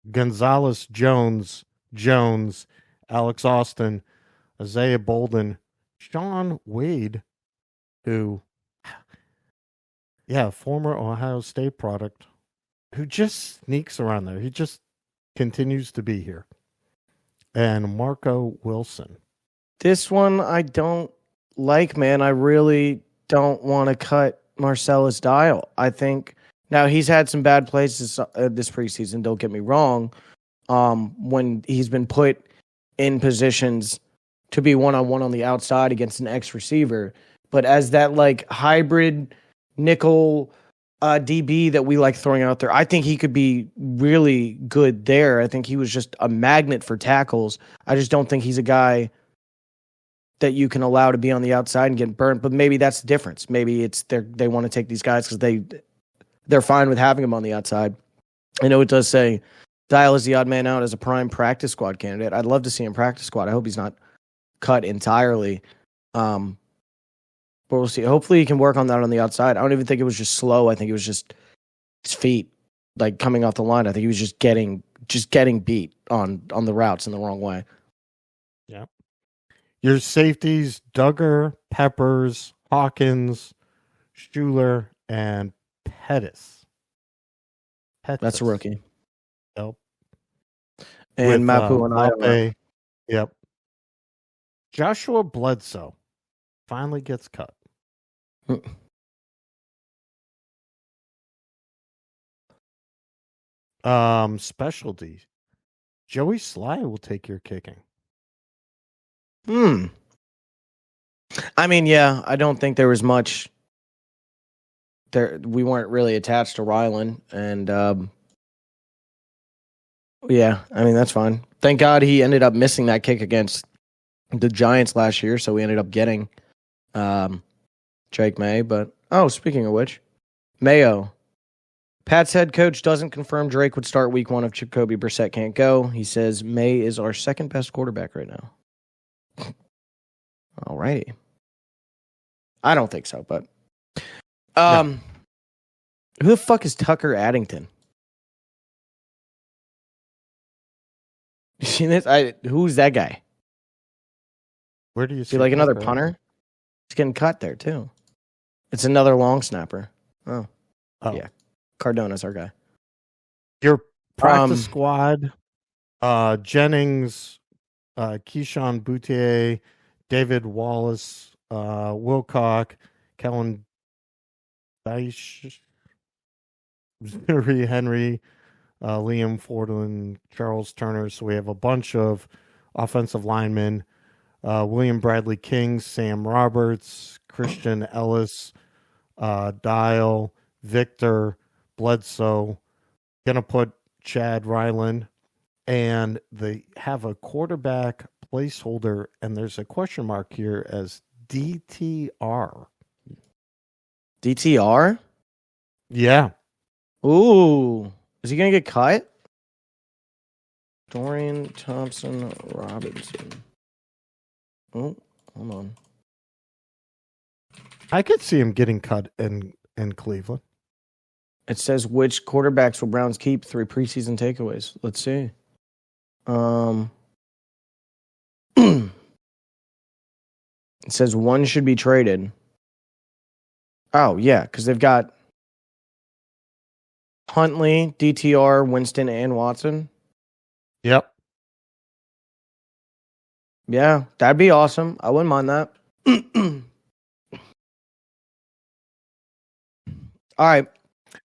Gonzalez, Jones, Alex Austin, Isaiah Bolden, Sean Wade, who, former Ohio State product, who just sneaks around there. He just continues to be here. And Marco Wilson. This one I don't like, man. I really don't want to cut Marcellus Dial. I think now he's had some bad plays this preseason. Don't get me wrong. When he's been put in positions to be one-on-one on the outside against an ex-receiver, but as that like hybrid nickel DB that we like throwing out there, I think he could be really good there. I think he was just a magnet for tackles. I just don't think he's a guy that you can allow to be on the outside and get burnt. But maybe that's the difference. Maybe it's they want to take these guys because they're fine with having them on the outside. I know it does say Dial is the odd man out as a prime practice squad candidate. I'd love to see him practice squad. I hope he's not cut entirely. But we'll see. Hopefully he can work on that on the outside. I don't even think it was just slow. I think it was just his feet like coming off the line. I think he was just getting beat on the routes in the wrong way. Yeah. Your safeties: Duggar, Peppers, Hawkins, Schuler, and Pettis. That's a rookie. Yep. And Mapu and I. Yep. Joshua Bledsoe finally gets cut. Specialty: Joey Sly will take your kicking. I mean, yeah, I don't think there was much there. We weren't really attached to Rylan, and yeah, I mean, that's fine. Thank God he ended up missing that kick against the Giants last year, so we ended up getting Drake Maye. But speaking of which, Mayo, Pat's head coach doesn't confirm Drake would start week 1 if Jacoby Brissett can't go. He says Maye is our second best quarterback right now. All righty. I don't think so, but who the fuck is Tucker Addington? You see this? Who's that guy? Where do you Is see he like another that? punter? He's getting cut there too. It's another long snapper. Oh. Yeah. Cardona's our guy. Your practice squad, Jennings, Keyshawn Boutier, David Wallace, Wilcock, Kellen Dyche, Henry, Liam Fordland, Charles Turner. So we have a bunch of offensive linemen. William Bradley King, Sam Roberts, Christian Ellis, Dial, Victor, Bledsoe. Gonna put Chad Ryland, and they have a quarterback placeholder, and there's a question mark here as DTR. DTR? Yeah. Ooh. Is he going to get cut? Dorian Thompson Robinson. Oh, hold on. I could see him getting cut in Cleveland. It says which quarterbacks will Browns keep? 3 preseason takeaways. Let's see. It says 1 should be traded. Oh, yeah, because they've got Huntley, DTR, Winston, and Watson. Yep. Yeah, that'd be awesome. I wouldn't mind that. All right.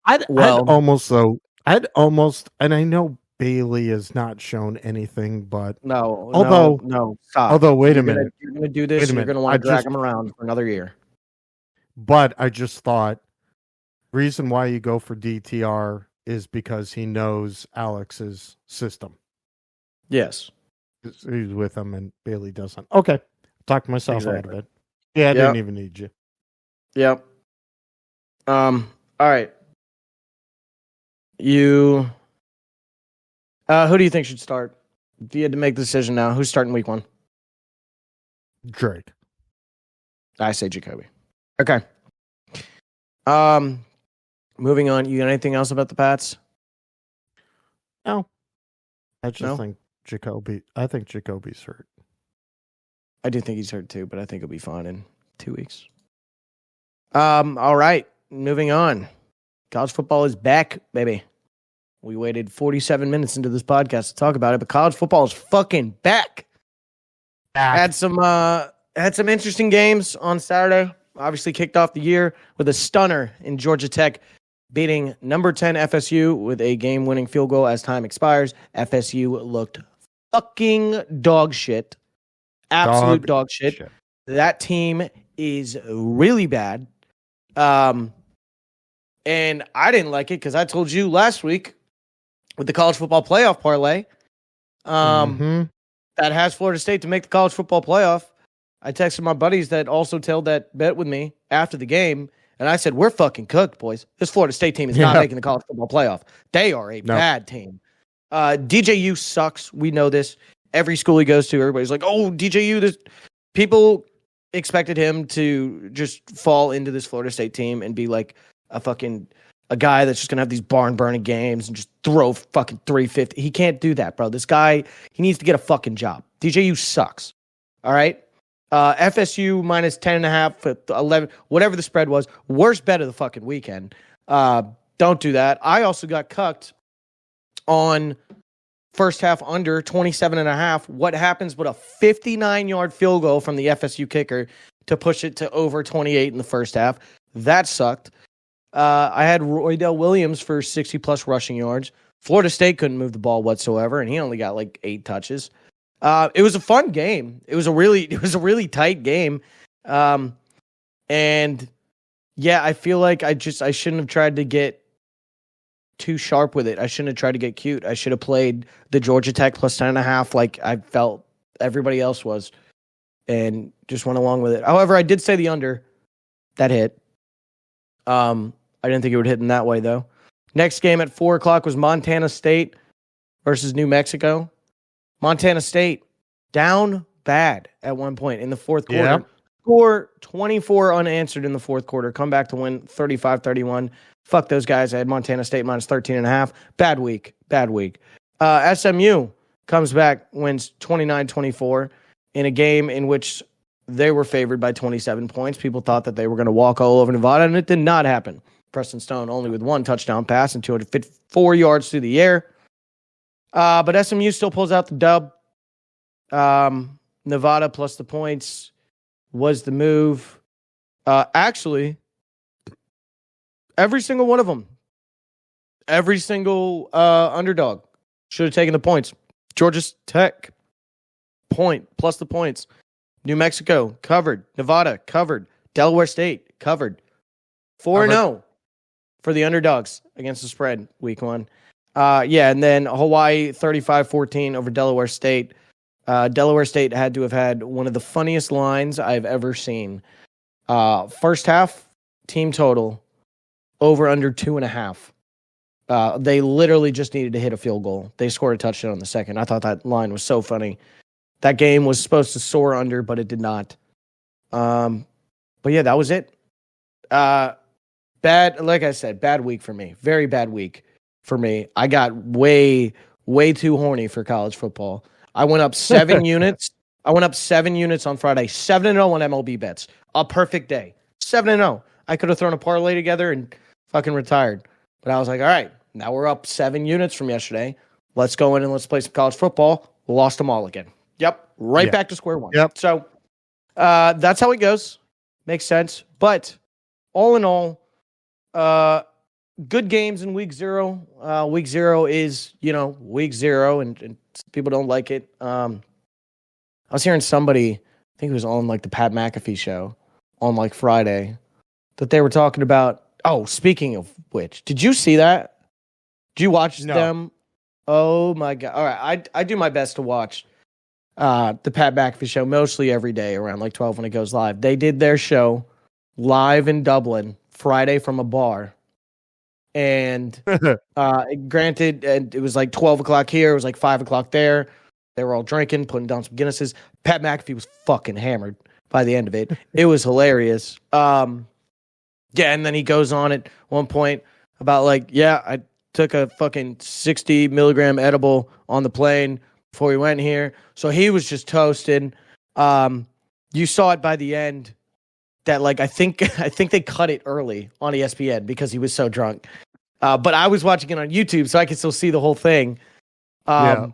I'd almost, and I know Bailey has not shown anything, but no, stop. Although, wait a minute. You're going to do this, and you're going to want to drag him around for another year. But I just thought, reason why you go for DTR is because he knows Alex's system. Yes. He's with him, and Bailey doesn't. Okay. Talk myself out of it. Yeah, I didn't even need you. Yep. All right. Who do you think should start? If you had to make the decision now, who's starting week 1? Drake. I say Jacoby. Okay. Moving on. You got anything else about the Pats? No. I just think Jacoby's hurt. I do think he's hurt too, but I think he'll be fine in 2 weeks. All right. Moving on. College football is back, baby. We waited 47 minutes into this podcast to talk about it, but college football is fucking back. Had some interesting games on Saturday. Obviously kicked off the year with a stunner in Georgia Tech beating number 10 FSU with a game-winning field goal as time expires. FSU looked fucking dog shit. Absolute dog shit. That team is really bad. And I didn't like it because I told you last week with the college football playoff parlay that has Florida State to make the college football playoff. I texted my buddies that also tailed that bet with me after the game, and I said, we're fucking cooked, boys. This Florida State team is not making the college football playoff. They are a bad team. DJU sucks. We know this. Every school he goes to, everybody's like, oh, DJU. People expected him to just fall into this Florida State team and be like a guy that's just going to have these barn-burning games and just throw fucking 350. He can't do that, bro. This guy, he needs to get a fucking job. DJU sucks. All right? FSU minus 10.5, 11, whatever the spread was. Worst bet of the fucking weekend. Don't do that. I also got cucked on first half under 27.5. What happens but a 59-yard field goal from the FSU kicker to push it to over 28 in the first half? That sucked. I had Roydell Williams for 60-plus rushing yards. Florida State couldn't move the ball whatsoever, and he only got like 8 touches. It was a fun game. It was a really tight game. And yeah, I feel like I shouldn't have tried to get too sharp with it. I shouldn't have tried to get cute. I should have played the Georgia Tech plus 10.5 like I felt everybody else was and just went along with it. However, I did say the under. That hit. I didn't think it would hit in that way though. Next game at 4:00 was Montana State versus New Mexico. Montana State down bad at one point in the fourth quarter. Yeah. Score 24 unanswered in the fourth quarter. Come back to win 35-31. Fuck those guys. I had Montana State minus 13.5. Bad week. SMU comes back, wins 29-24 in a game in which they were favored by 27 points. People thought that they were going to walk all over Nevada, and it did not happen. Preston Stone only with 1 touchdown pass and 254 yards through the air. But SMU still pulls out the dub. Nevada plus the points was the move. Actually, every single one of them, every single underdog should have taken the points. Georgia Tech, point, plus the points. New Mexico, covered. Nevada, covered. Delaware State, covered. 4-0 for the underdogs against the spread, week 1. And then Hawaii, 35-14 over Delaware State. Delaware State had to have had one of the funniest lines I've ever seen. First half, team total, over under 2.5. They literally just needed to hit a field goal. They scored a touchdown in the second. I thought that line was so funny. That game was supposed to soar under, but it did not. But yeah, that was it. Bad, like I said, bad week for me. Very bad week for me. I got way too horny for college football. I went up 7 units. I went up 7 units on Friday. 7-0 on MLB bets. A perfect day. 7-0. I could have thrown a parlay together and fucking retired. But I was like, all right, now we're up 7 units from yesterday. Let's go in and let's play some college football. Lost them all again. Yep. Back to square one. Yep. So that's how it goes. Makes sense. But all in all, good games in week 0. Week 0 is, week 0, and people don't like it. I was hearing somebody, I think it was on like the Pat McAfee show on like Friday, that they were talking about. Oh, speaking of which, did you see that? Did you watch them? Oh my God. All right. I do my best to watch the Pat McAfee show mostly every day around like 12 when it goes live. They did their show live in Dublin Friday from a bar. And granted, and it was like 12 o'clock here. It was like 5 o'clock there. They were all drinking, putting down some Guinnesses. Pat McAfee was fucking hammered by the end of it. It was hilarious. And then he goes on at one point about like, I took a fucking 60 milligram edible on the plane before we went here. So he was just toasted. You saw it by the end that like I think they cut it early on ESPN because he was so drunk. But I was watching it on YouTube, so I could still see the whole thing. At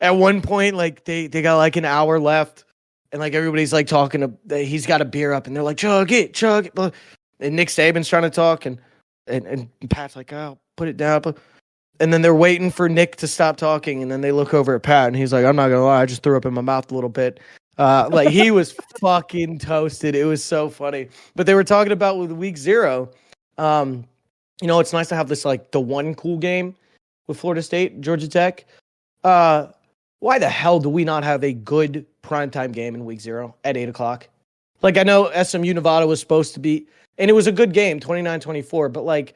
one point, like they got like an hour left, and like everybody's like talking to. He's got a beer up, and they're like, chug it. And Nick Saban's trying to talk, and Pat's like, oh, put it down. And then they're waiting for Nick to stop talking, and then they look over at Pat, and he's like, I'm not gonna lie, I just threw up in my mouth a little bit. Like he was fucking toasted. It was so funny. But they were talking about with week 0. It's nice to have this like the one cool game with Florida State, Georgia Tech. Why the hell do we not have a good primetime game in week 0 at 8 o'clock? Like I know SMU Nevada was supposed to be, and it was a good game, 29-24, but like,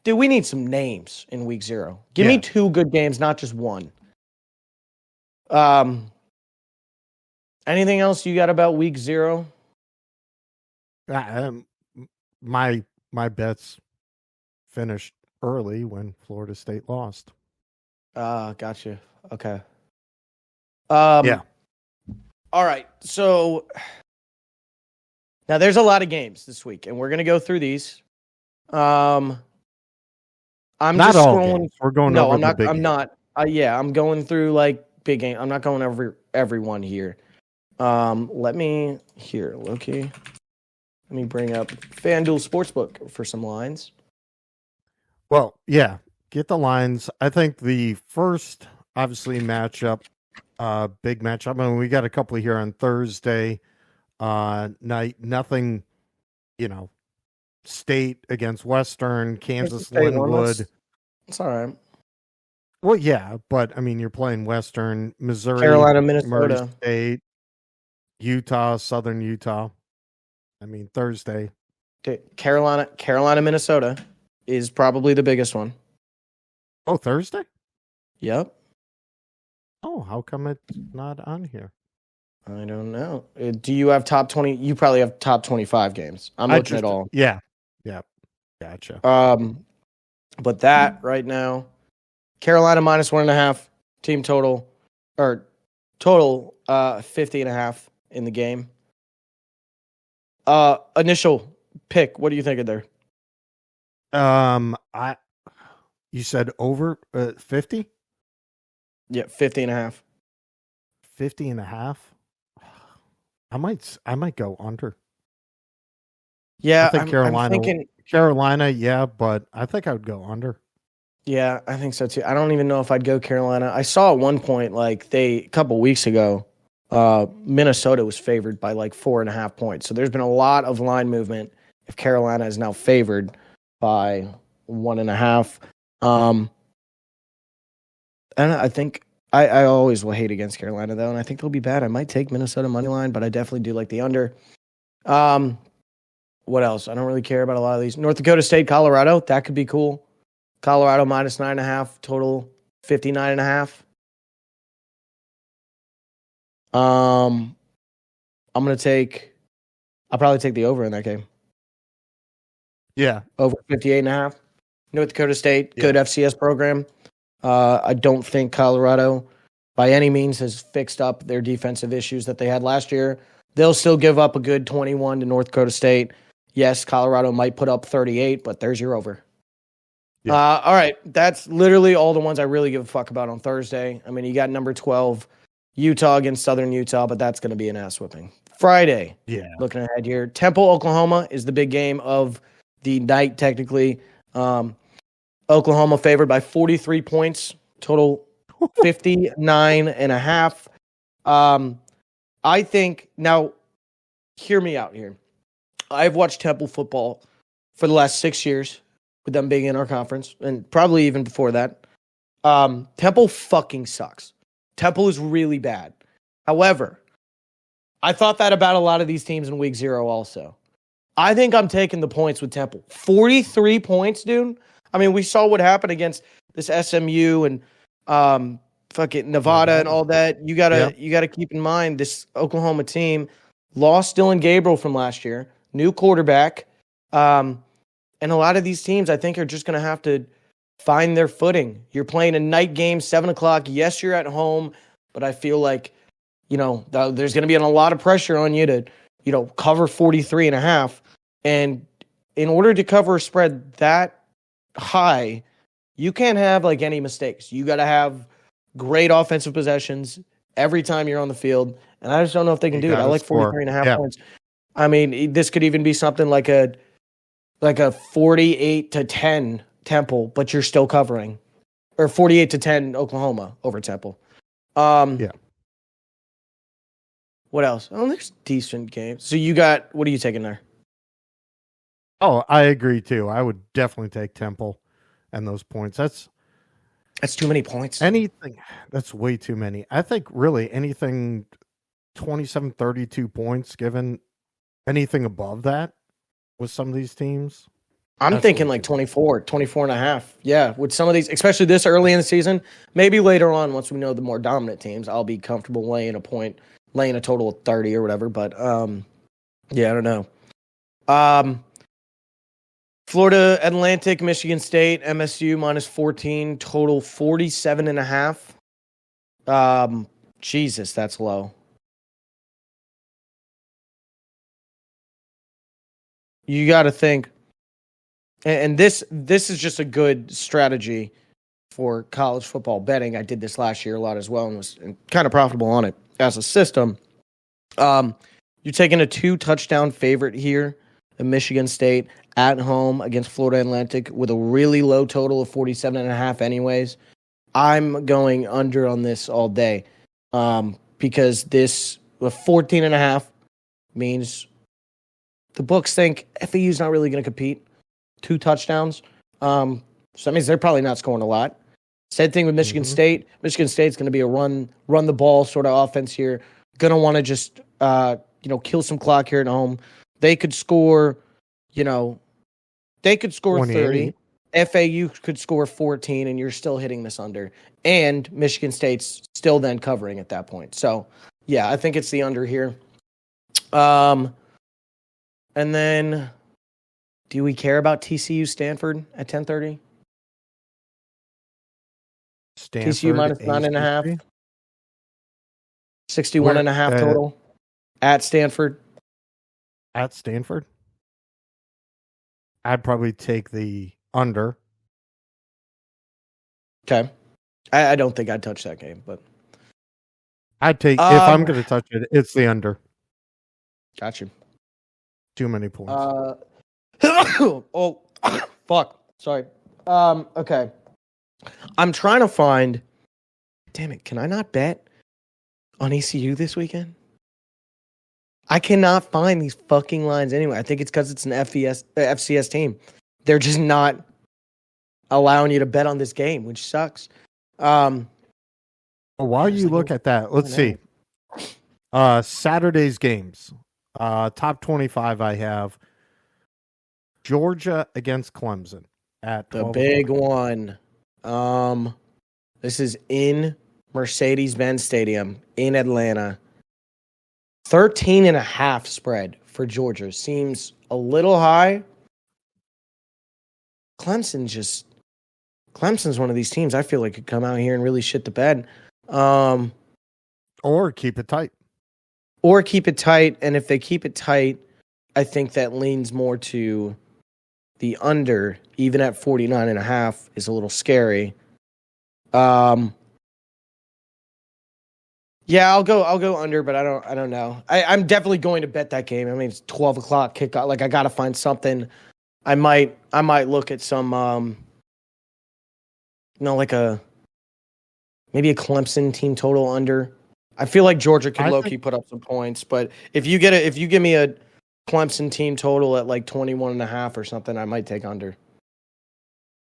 dude, we need some names in week 0. Give me 2 good games, not just one. Anything else you got about week 0? My bets finished early when Florida State lost. Gotcha. Okay. All right. So now there's a lot of games this week, and we're gonna go through these. I'm not just all scrolling. Games. We're going. No, over I'm not. the big I'm game. not. I'm going through like big game. I'm not going over everyone here. Let me here, Loki. Let me bring up FanDuel Sportsbook for some lines. Well, yeah, get the lines. I think the first, obviously, matchup, big matchup. I mean, we got a couple here on Thursday night. Nothing, State against Western, Kansas Linwood. It's all right. Well, yeah, but I mean, you're playing Western, Missouri, Carolina, Minnesota, Murray State, Utah, Southern Utah. I mean, Thursday. Carolina, Minnesota is probably the biggest one. Oh, Thursday? Yep. Oh, how come it's not on here? I don't know. Do you have top 20? You probably have top 25 games. I'm looking at all. Yeah. Gotcha. But that right now, Carolina -1.5 team total. or total 50.5 in the game. Initial pick. What are you thinking there? You said over 50? Yeah, 50.5. 50.5. I might go under. Yeah, I think Carolina. I'm thinking, Carolina, yeah, but I think I would go under. yeah, I think so too. I don't even know if I'd go Carolina. I saw at one point, like a couple weeks ago, Minnesota was favored by like 4.5 points. So there's been a lot of line movement. If Carolina is now favored by 1.5, and I think I always will hate against Carolina though, and I think they'll be bad. I might take Minnesota money line, but I definitely do like the under. What else? I don't really care about a lot of these. North Dakota State, Colorado, that could be cool. Colorado minus 9.5, total 59.5. I'll probably take the over in that game. Yeah. Over 58.5. North Dakota State, good FCS program. I don't think Colorado by any means has fixed up their defensive issues that they had last year. They'll still give up a good 21 to North Dakota State. Yes, Colorado might put up 38, but there's your over. Yeah. All right. That's literally all the ones I really give a fuck about on Thursday. I mean, you got number 12, Utah against Southern Utah, but that's going to be an ass whipping. Friday. Yeah. Looking ahead here. Temple, Oklahoma is the big game of the night, technically. Oklahoma favored by 43 points, total 59.5. I think, now, hear me out here. I've watched Temple football for the last 6 years, with them being in our conference, and probably even before that. Temple fucking sucks. Temple is really bad. However, I thought that about a lot of these teams in week 0 also. I think I'm taking the points with Temple. 43 points, dude. I mean, we saw what happened against this SMU and fucking Nevada and all that. You gotta keep in mind this Oklahoma team lost Dylan Gabriel from last year, new quarterback, and a lot of these teams I think are just gonna have to find their footing. You're playing a night game, 7:00. Yes, you're at home, but I feel like there's gonna be a lot of pressure on you to cover 43.5, and in order to cover a spread that high, you can't have like any mistakes. You got to have great offensive possessions every time you're on the field, and I just don't know if they can do it. I like 43.5 points. I mean, this could even be something like a 48-10 Temple, but you're still covering, or 48-10 Oklahoma over Temple. Yeah. What else? Oh, there's decent games. So what are you taking there? Oh, I agree too. I would definitely take Temple and those points. That's too many points. Anything, that's way too many. I think really anything 27, 32 points, given anything above that with some of these teams. I'm thinking like 24.5. Yeah, with some of these, especially this early in the season. Maybe later on, once we know the more dominant teams, I'll be comfortable laying a total of 30 or whatever. But yeah, I don't know. Florida Atlantic, Michigan State, MSU minus 14, total 47.5. Jesus, that's low. You got to think, and this is just a good strategy for college football betting. I did this last year a lot as well and was kind of profitable on it as a system. You're taking a 2-touchdown favorite here in Michigan State at home against Florida Atlantic with a really low total of 47.5 anyways. I'm going under on this all day because this with 14.5 means the books think FAU's not really going to compete. 2 touchdowns. So that means they're probably not scoring a lot. Same thing with Michigan State. Michigan State's going to be a run the ball sort of offense here. Going to want to just kill some clock here at home. They could score, 30. FAU could score 14, and you're still hitting this under. And Michigan State's still then covering at that point. So, yeah, I think it's the under here. And then, do we care about TCU Stanford at 10:30? TCU minus 9.5. 61 and a half total at Stanford. At Stanford? I'd probably take the under. Okay. I don't think I'd touch that game, but I'd take, if I'm going to touch it, it's the under. Got you. Too many points. Oh, fuck. Sorry. Okay. I'm trying to find. Damn it! Can I not bet on ECU this weekend? I cannot find these fucking lines anyway. I think it's because it's an FCS team. They're just not allowing you to bet on this game, which sucks. While you look at that, let's see. Saturday's games. Top 25 I have Georgia against Clemson at the big one. This is in Mercedes-Benz Stadium in Atlanta. 13.5 spread for Georgia seems a little high. Clemson's one of these teams I feel like could come out here and really shit the bed. Or keep it tight. And if they keep it tight, I think that leans more to the under, even at 49.5 is a little scary. Yeah, I'll go under, but I don't know. I'm definitely going to bet that game. I mean, it's 12 o'clock kickoff. Like, I got to find something. I might look at some, maybe a Clemson team total under. I feel like Georgia could low-key put up some points, but if you give me a Clemson team total at like 21.5 or something, I might take under.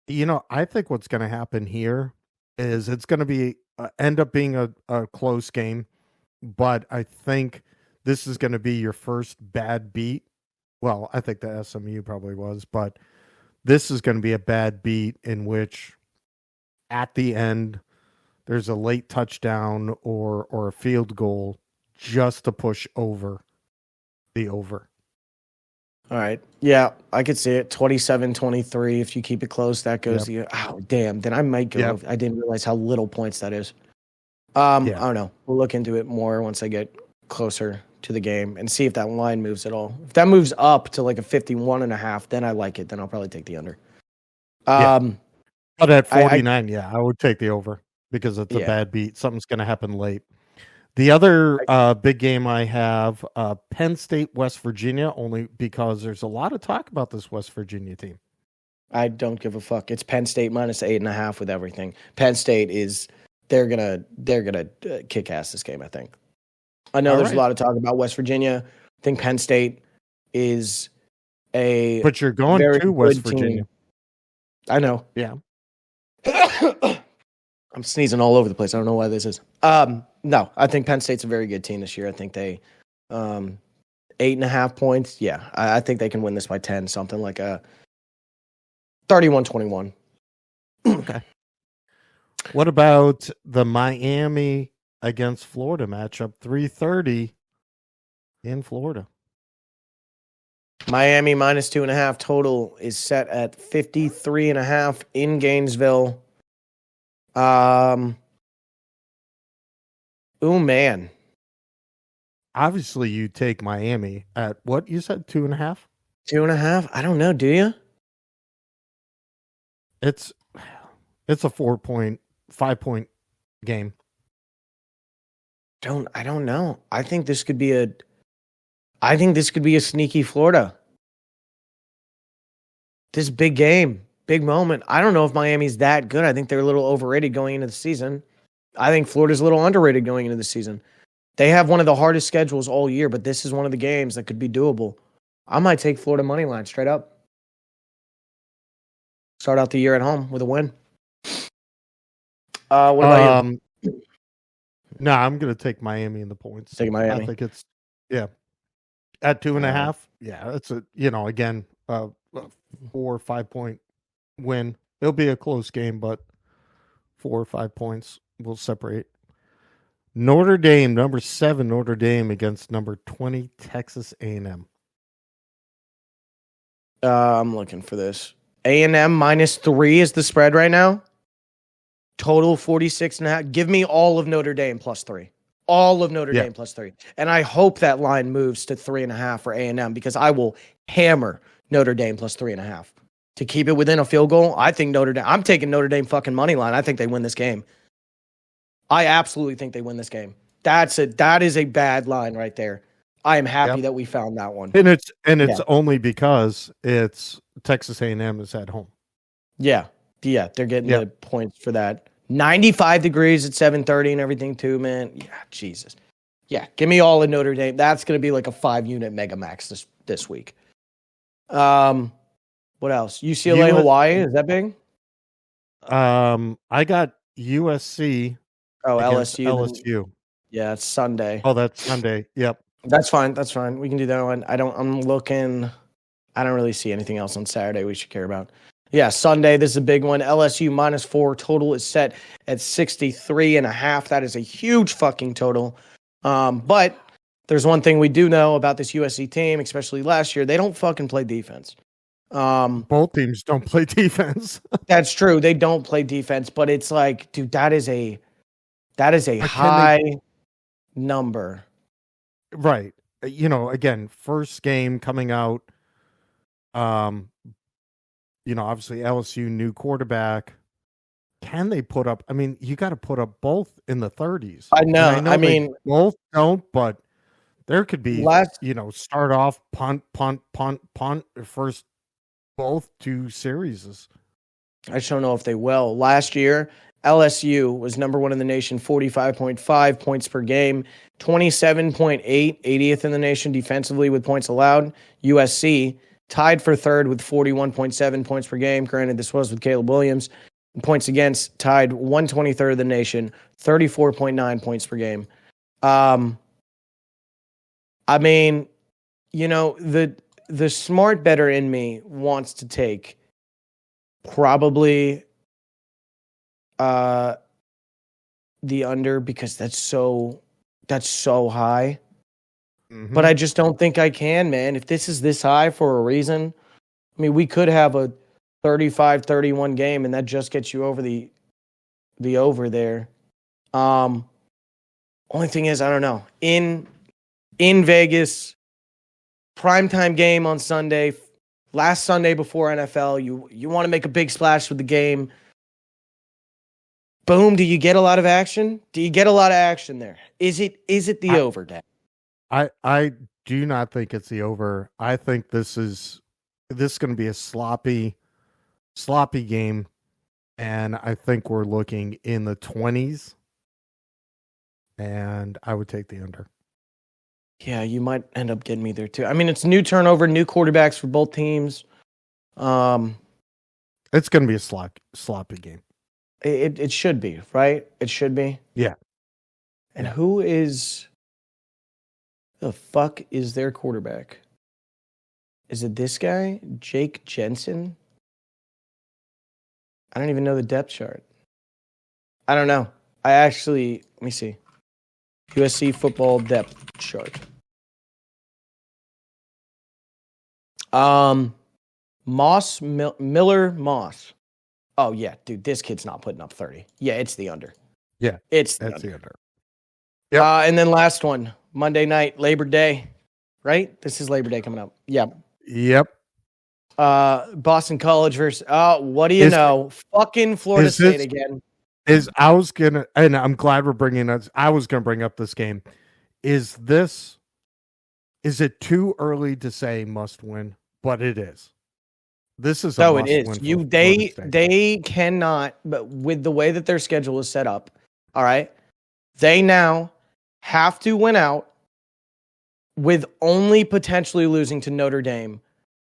I think what's going to happen here is it's going to be end up being a close game, but I think this is going to be your first bad beat. Well, I think the SMU probably was, but this is going to be a bad beat in which at the end there's a late touchdown or a field goal just to push over the over. All right. Yeah, I could see it. 27-23. If you keep it close, that goes to you. Oh, damn. Then I might go. Yep. I didn't realize how little points that is. I don't know. We'll look into it more once I get closer to the game and see if that line moves at all. If that moves up to like a 51.5, then I like it. Then I'll probably take the under. But at 49, I would take the over because it's a bad beat. Something's going to happen late. The other big game I have, Penn State, West Virginia, only because there's a lot of talk about this West Virginia team. I don't give a fuck. It's Penn State minus 8.5 with everything. Penn State they're gonna kick ass this game. I think. I know there's a lot of talk about West Virginia. I think Penn State is but you're going to West Virginia. Team. I know. Yeah. I'm sneezing all over the place. I don't know why this is. No, I think Penn State's a very good team this year. I think they 8.5 points. Yeah, I think they can win this by 10, something like a 31-21. Okay. What about the Miami against Florida matchup? 3:30 in Florida. Miami minus 2.5 total is set at 53.5 in Gainesville. Oh man. Obviously, you take Miami at what you said, 2.5? 2.5? I don't know. Do you? It's a 5-point game. I don't know. I think this could be a sneaky Florida. This big game, big moment. I don't know if Miami's that good. I think they're a little overrated going into the season. I think Florida's a little underrated going into the season. They have one of the hardest schedules all year, but this is one of the games that could be doable. I might take Florida money line straight up. Start out the year at home with a win. What about you? No, I'm going to take Miami in the points. Take Miami. I think it's at 2.5. Yeah, it's again, 4 or 5 point win. It'll be a close game, but 4 or 5 points will separate. Notre Dame, number 7 Notre Dame against number 20 Texas A&M. I'm looking for this. A&M minus 3 is the spread right now. Total 46.5. Give me all of Notre Dame plus 3. All of Notre Dame plus 3. And I hope that line moves to 3.5 for A&M because I will hammer Notre Dame plus 3.5 to keep it within a field goal. I think I'm taking Notre Dame fucking money line. I think they win this game. I absolutely think they win this game. That is a bad line right there. I am happy that we found that one. And it's only because it's Texas A&M is at home. Yeah. Yeah, they're getting the points for that. 95 degrees at 7:30 and everything too, man. Yeah, Jesus. Yeah, give me all in Notre Dame. That's going to be like a 5-unit mega max this week. What else? UCLA, Hawaii, is that big? I got USC. Oh, LSU. Then, yeah, it's Sunday. Oh, that's Sunday. Yep. That's fine. We can do that one. I don't really see anything else on Saturday we should care about. Yeah, Sunday, this is a big one. LSU -4. Total is set at 63.5. That is a huge fucking total. But there's one thing we do know about this USC team, especially last year. They don't fucking play defense. Both teams don't play defense. That's true. They don't play defense, but it's like, dude, that is a high number. Right. Again, first game coming out, obviously LSU new quarterback. Can they put up? I mean, you got to put up both in the 30s. I know. I mean, both don't, but there could be, start off punt, first both 2 series. I just don't know if they will. Last year, LSU was number 1 in the nation, 45.5 points per game, 27.8, 80th in the nation defensively with points allowed. USC tied for 3rd with 41.7 points per game. Granted, this was with Caleb Williams. Points against tied 123rd in the nation, 34.9 points per game. I mean, the smart better in me wants to take probably the under because that's so high. Mm-hmm. But I just don't think I can, man. If this is this high for a reason, I mean, we could have a 35-31 game, and that just gets you over the over there. Only thing is, I don't know. In Vegas, primetime game on Sunday, last Sunday before NFL, you want to make a big splash with the game. Boom, do you get a lot of action? Do you get a lot of action there? Is it the over, Dad? I do not think it's the over. I think this is going to be a sloppy game, and I think we're looking in the 20s, and I would take the under. Yeah, you might end up getting me there too. I mean, it's new turnover, new quarterbacks for both teams. It's going to be a sloppy game. It should be, right? It should be. Yeah. And who the fuck is their quarterback? Is it this guy? Jake Jensen? I don't even know the depth chart. I don't know. Let me see. USC football depth chart. Miller Moss. Oh yeah, dude, this kid's not putting up 30. Yeah, it's the under. Yeah, that's the under. Yeah. And then last one, Monday night, Labor Day, right? This is Labor Day coming up. Yeah. Yep. Boston College versus what do you know? Fucking Florida State again. I'm glad we're bringing us. I was gonna bring up this game. Is it too early to say must win? But it is. This is it is. They cannot, but with the way that their schedule is set up, all right, they now have to win out with only potentially losing to Notre Dame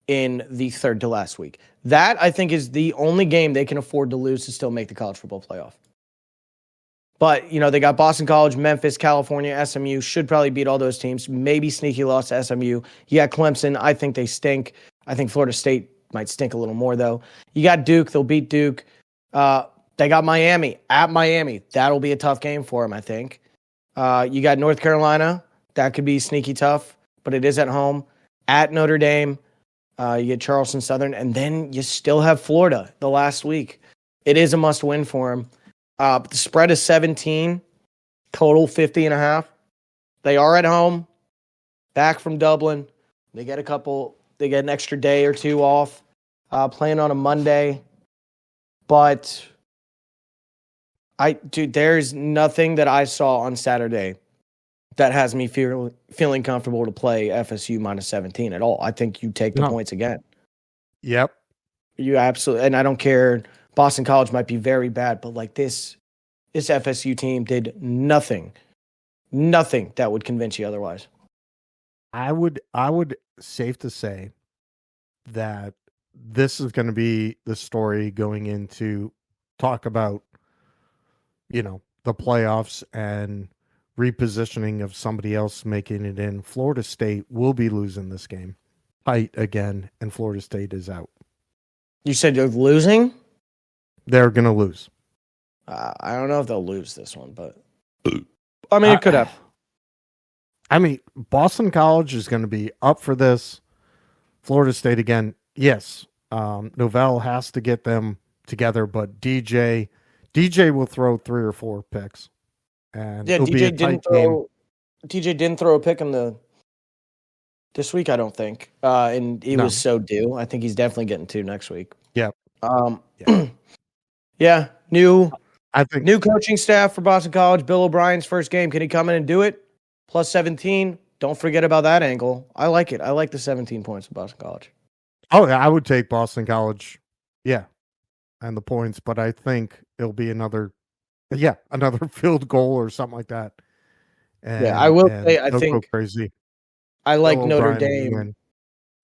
in the 3rd to last week. That, I think, is the only game they can afford to lose to still make the college football playoff. But, they got Boston College, Memphis, California, SMU, should probably beat all those teams. Maybe sneaky loss to SMU. You got Clemson. I think they stink. I think Florida State might stink a little more, though. You got Duke. They'll beat Duke. They got Miami at Miami. That'll be a tough game for them, I think. You got North Carolina. That could be sneaky tough, but it is at home. At Notre Dame. You get Charleston Southern, and then you still have Florida the last week. It is a must-win for them. The spread is 17. Total 50.5. They are at home, back from Dublin. They get an extra day or two off, playing on a Monday. But there's nothing that I saw on Saturday that has me feeling comfortable to play FSU minus 17 at all. I think you take the points again. Yep. You absolutely, and I don't care. Boston College might be very bad, but like this FSU team did nothing that would convince you otherwise. I would safe to say that this is going to be the story going into talk about, the playoffs and repositioning of somebody else making it in. Florida State will be losing this game tight again, and Florida State is out. You said they're losing? They're going to lose. I don't know if they'll lose this one, but I mean, it could have. I mean, Boston College is going to be up for this. Florida State again. Yes. Novell has to get them together, but DJ will throw 3 or 4 picks. And it'll be a tight game. DJ didn't throw a pick in this week, I don't think. And he was so due. I think he's definitely getting 2 next week. Yeah. Yeah. New New coaching staff for Boston College. Bill O'Brien's first game. Can he come in and do it? Plus 17. Don't forget about that angle. I like it. I like the 17 points of Boston College. Oh, yeah, I would take Boston College. Yeah. And the points, but I think it'll be another field goal or something like that. And, I will say, I think go crazy. I like Notre Dame.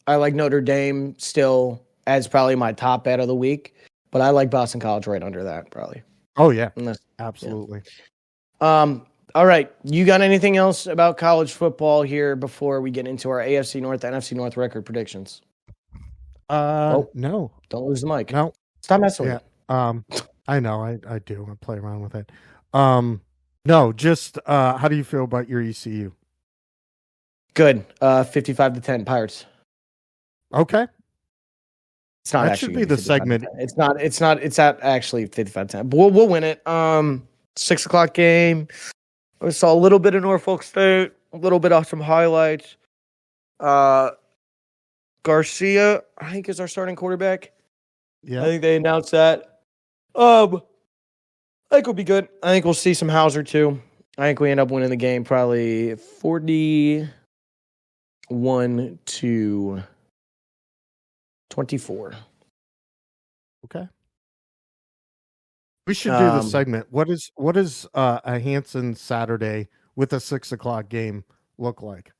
I like Notre Dame still as probably my top bet of the week, but I like Boston College right under that probably. Oh yeah, absolutely. Yeah. All right, you got anything else about college football here before we get into our AFC North, NFC North record predictions? No. Don't lose the mic. No. Stop messing with it. I know. I do. I play around with it. No, just how do you feel about your ECU? Good. 55-10 Pirates. Okay. It's not that actually should be the segment. It's not. It's at actually 55-10. We'll win it. 6:00 game. We saw a little bit of Norfolk State, a little bit of some highlights. Garcia, I think, is our starting quarterback. Yeah. I think they announced that. I think we'll be good. I think we'll see some Hauser too. I think we end up winning the game probably 41-24. Okay. We should do the segment. What is a Hanson Saturday with a 6:00 game look like?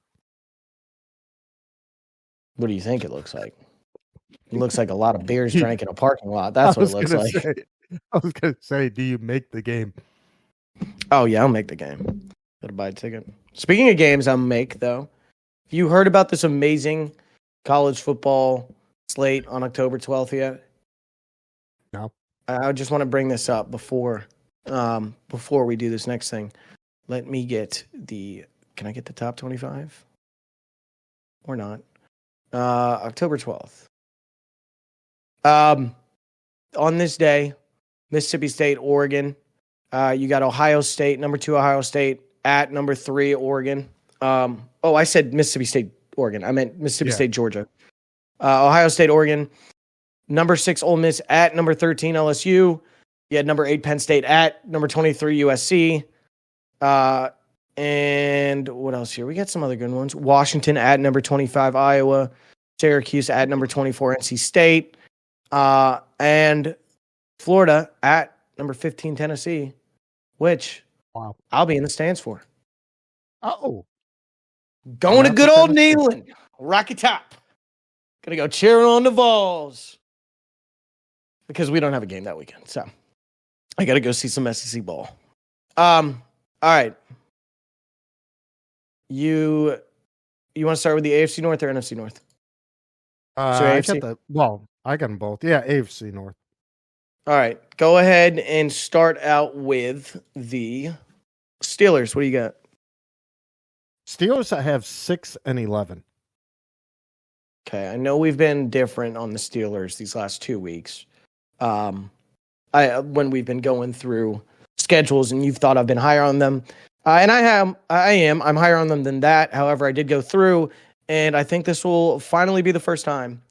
What do you think it looks like? It looks like a lot of beers drank in a parking lot. That's what it looks like. I was going to say, do you make the game? Oh, yeah, I'll make the game. Gotta buy a ticket. Speaking of games I'll make, though, have you heard about this amazing college football slate on October 12th yet? No. I just want to bring this up before we do this next thing. Let me get can I get the top 25? Or not? October 12th. On this day, Mississippi State, Oregon. You got Ohio State, number 2 Ohio State, at number 3 Oregon. I said Mississippi State, Oregon. I meant Mississippi State, Georgia. Ohio State, Oregon. Number 6 Ole Miss at number 13 LSU. You had number 8 Penn State at number 23 USC. And what else here? We got some other good ones. Washington at number 25 Iowa. Syracuse at number 24 NC State. And Florida at number 15 Tennessee, which I'll be in the stands for. Oh. Going to good old Neyland. Rocky Top. Gonna go cheering on the Vols. Because we don't have a game that weekend. So I gotta go see some SEC ball. All right. You want to start with the AFC North or NFC North? I got them both. Yeah, AFC North. All right. Go ahead and start out with the Steelers. What do you got? Steelers, I have 6-11. Okay. I know we've been different on the Steelers these last 2 weeks. When we've been going through schedules and you've thought I've been higher on them. And I'm higher on them than that. However, I did go through, and I think this will finally be the first time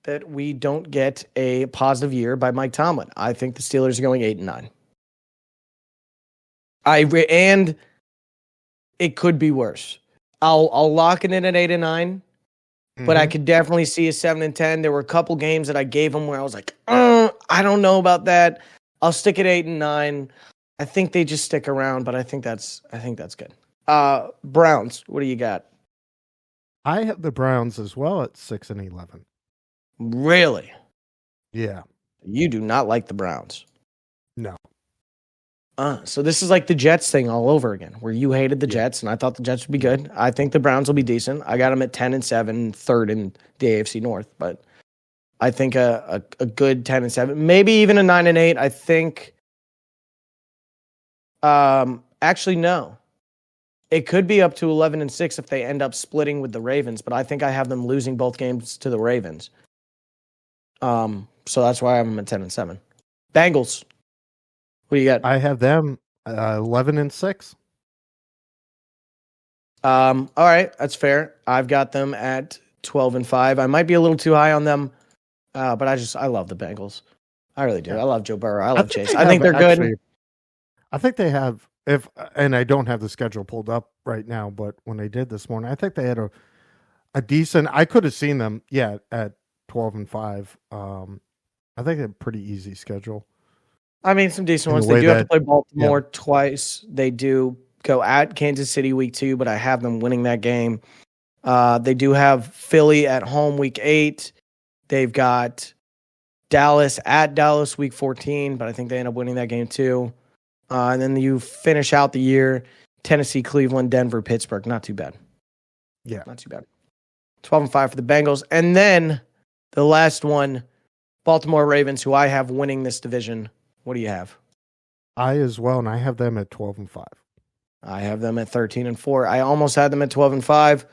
that we don't get a positive year by Mike Tomlin. I think the Steelers are going 8-9. And it could be worse. I'll lock it in at 8-9, but I could definitely see a 7-10. There were a couple games that I gave them where I was like, I don't know about that. I'll stick at 8-9. I think they just stick around, but I think that's good. Browns, what do you got? I have the Browns as well at 6-11. Really? Yeah. You do not like the Browns. No. So this is like the Jets thing all over again, where you hated the Jets, and I thought the Jets would be good. I think the Browns will be decent. I got them at 10-7, third in the AFC North, but I think a good 10-7, maybe even a 9-8. I think. Actually, no. It could be up to 11-6 if they end up splitting with the Ravens, but I think I have them losing both games to the Ravens. So that's why I'm at 10-7. Bengals. What do you got? I have them 11-6. All right, that's fair. I've got them at 12-5. I might be a little too high on them, but I love the Bengals. I really do. I love Joe Burrow. I love Chase. I think they're good. I think they have, and I don't have the schedule pulled up right now, but when they did this morning, I think they had a decent. I could have seen them, at 12-5. I think a pretty easy schedule. I mean, some decent ones. They do have to play Baltimore twice. They do go at Kansas City week 2, but I have them winning that game. They do have Philly at home week 8. They've got Dallas at Dallas week 14, but I think they end up winning that game too. And then you finish out the year, Tennessee, Cleveland, Denver, Pittsburgh. Not too bad. Yeah. Not too bad. 12-5 for the Bengals. And then the last one, Baltimore Ravens, who I have winning this division. What do you have? I as well, and I have them at 12-5. I have them at 13-4. I almost had them at 12-5.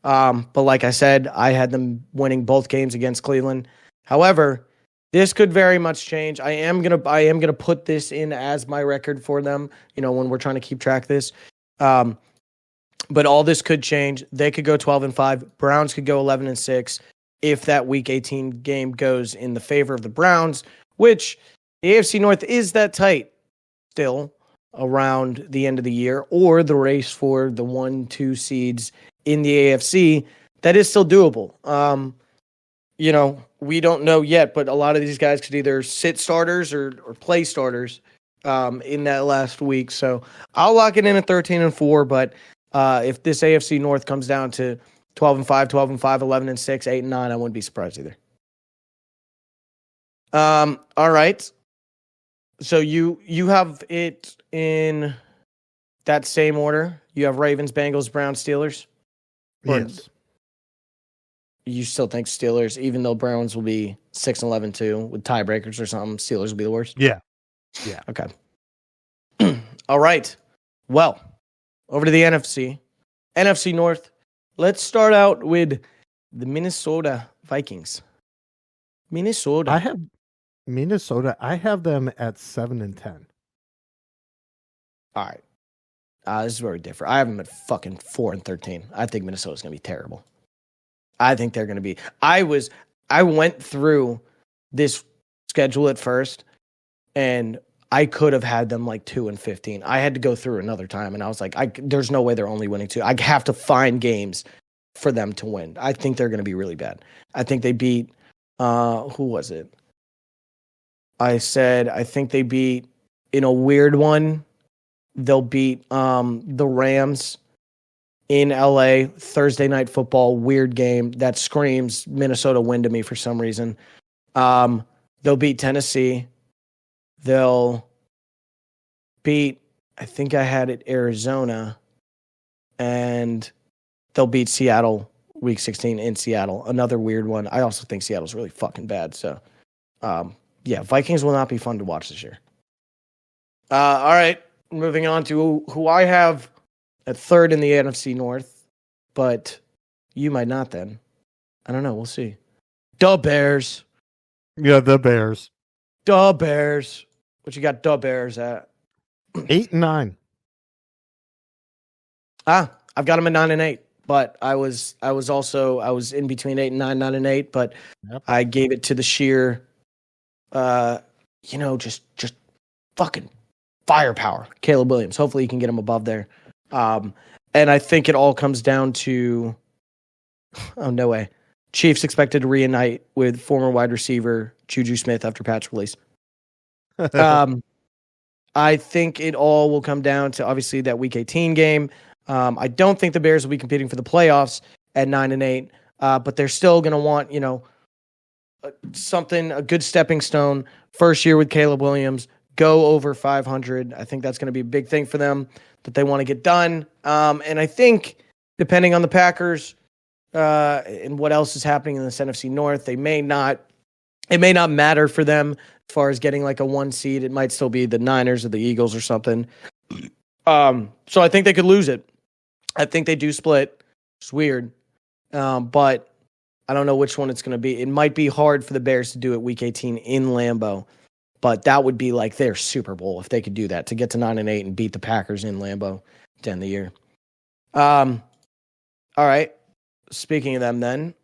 But like I said, I had them winning both games against Cleveland. However, this could very much change. I am gonna put this in as my record for them, when we're trying to keep track of this. But all this could change. They could go 12-5. Browns could go 11-6 if that week 18 game goes in the favor of the Browns, which the AFC North is that tight still around the end of the year, or the race for the 1-2 seeds in the AFC. That is still doable. We don't know yet, but a lot of these guys could either sit starters or play starters in that last week. So I'll lock it in at 13-4, but if this AFC North comes down to 12-5, 12-5, 11-6, 8-9, I wouldn't be surprised either. All right. So you have it in that same order. You have Ravens, Bengals, Browns, Steelers. Yes. You still think Steelers, even though Browns will be 6-11 too, with tiebreakers or something, Steelers will be the worst? Yeah. Okay. All right. Well, over to the NFC. NFC North. Let's start out with the Minnesota Vikings. Minnesota. I have Minnesota. I have them at 7-10. All right. This is very different. I have them at fucking 4-13. I think Minnesota's going to be terrible. I think they're going to be. I went through this schedule at first, and I could have had them like 2-15. I had to go through another time, and I was like, there's no way they're only winning 2. I have to find games for them to win. I think they're going to be really bad. I think they beat. Who was it? I think they beat in a weird one. They'll beat the Rams in LA, Thursday Night Football, weird game that screams Minnesota win to me for some reason. They'll beat Tennessee. They'll beat, I think I had it, Arizona. And they'll beat Seattle week 16 in Seattle. Another weird one. I also think Seattle's really fucking bad. So, Vikings will not be fun to watch this year. All right, moving on to who I have at third in the NFC North, but you might not then. I don't know. We'll see. The Bears. Yeah, the Bears. The Bears. What you got the Bears at? 8-9. I've got them at 9-8, but I was in between 8 and 9, 9-8, but yep. I gave it to the sheer, just fucking firepower. Caleb Williams. Hopefully you can get him above there. And I think it all comes down to, oh, no way. Chiefs expected to reunite with former wide receiver Juju Smith after patch release. I think it all will come down to obviously that Week 18 game. I don't think the Bears will be competing for the playoffs at 9-8, but they're still going to want, a good stepping stone. First year with Caleb Williams, go over 500. I think that's going to be a big thing for them that they want to get done. And I think depending on the Packers and what else is happening in this NFC North, it may not matter for them as far as getting like a 1 seed. It might still be the Niners or the Eagles or something. So I think they could lose it. I think they do split. It's weird. But I don't know which one it's going to be. It might be hard for the Bears to do it Week 18 in Lambeau, but that would be like their Super Bowl if they could do that, to get to 9-8 and beat the Packers in Lambeau to end the year. All right. Speaking of them then,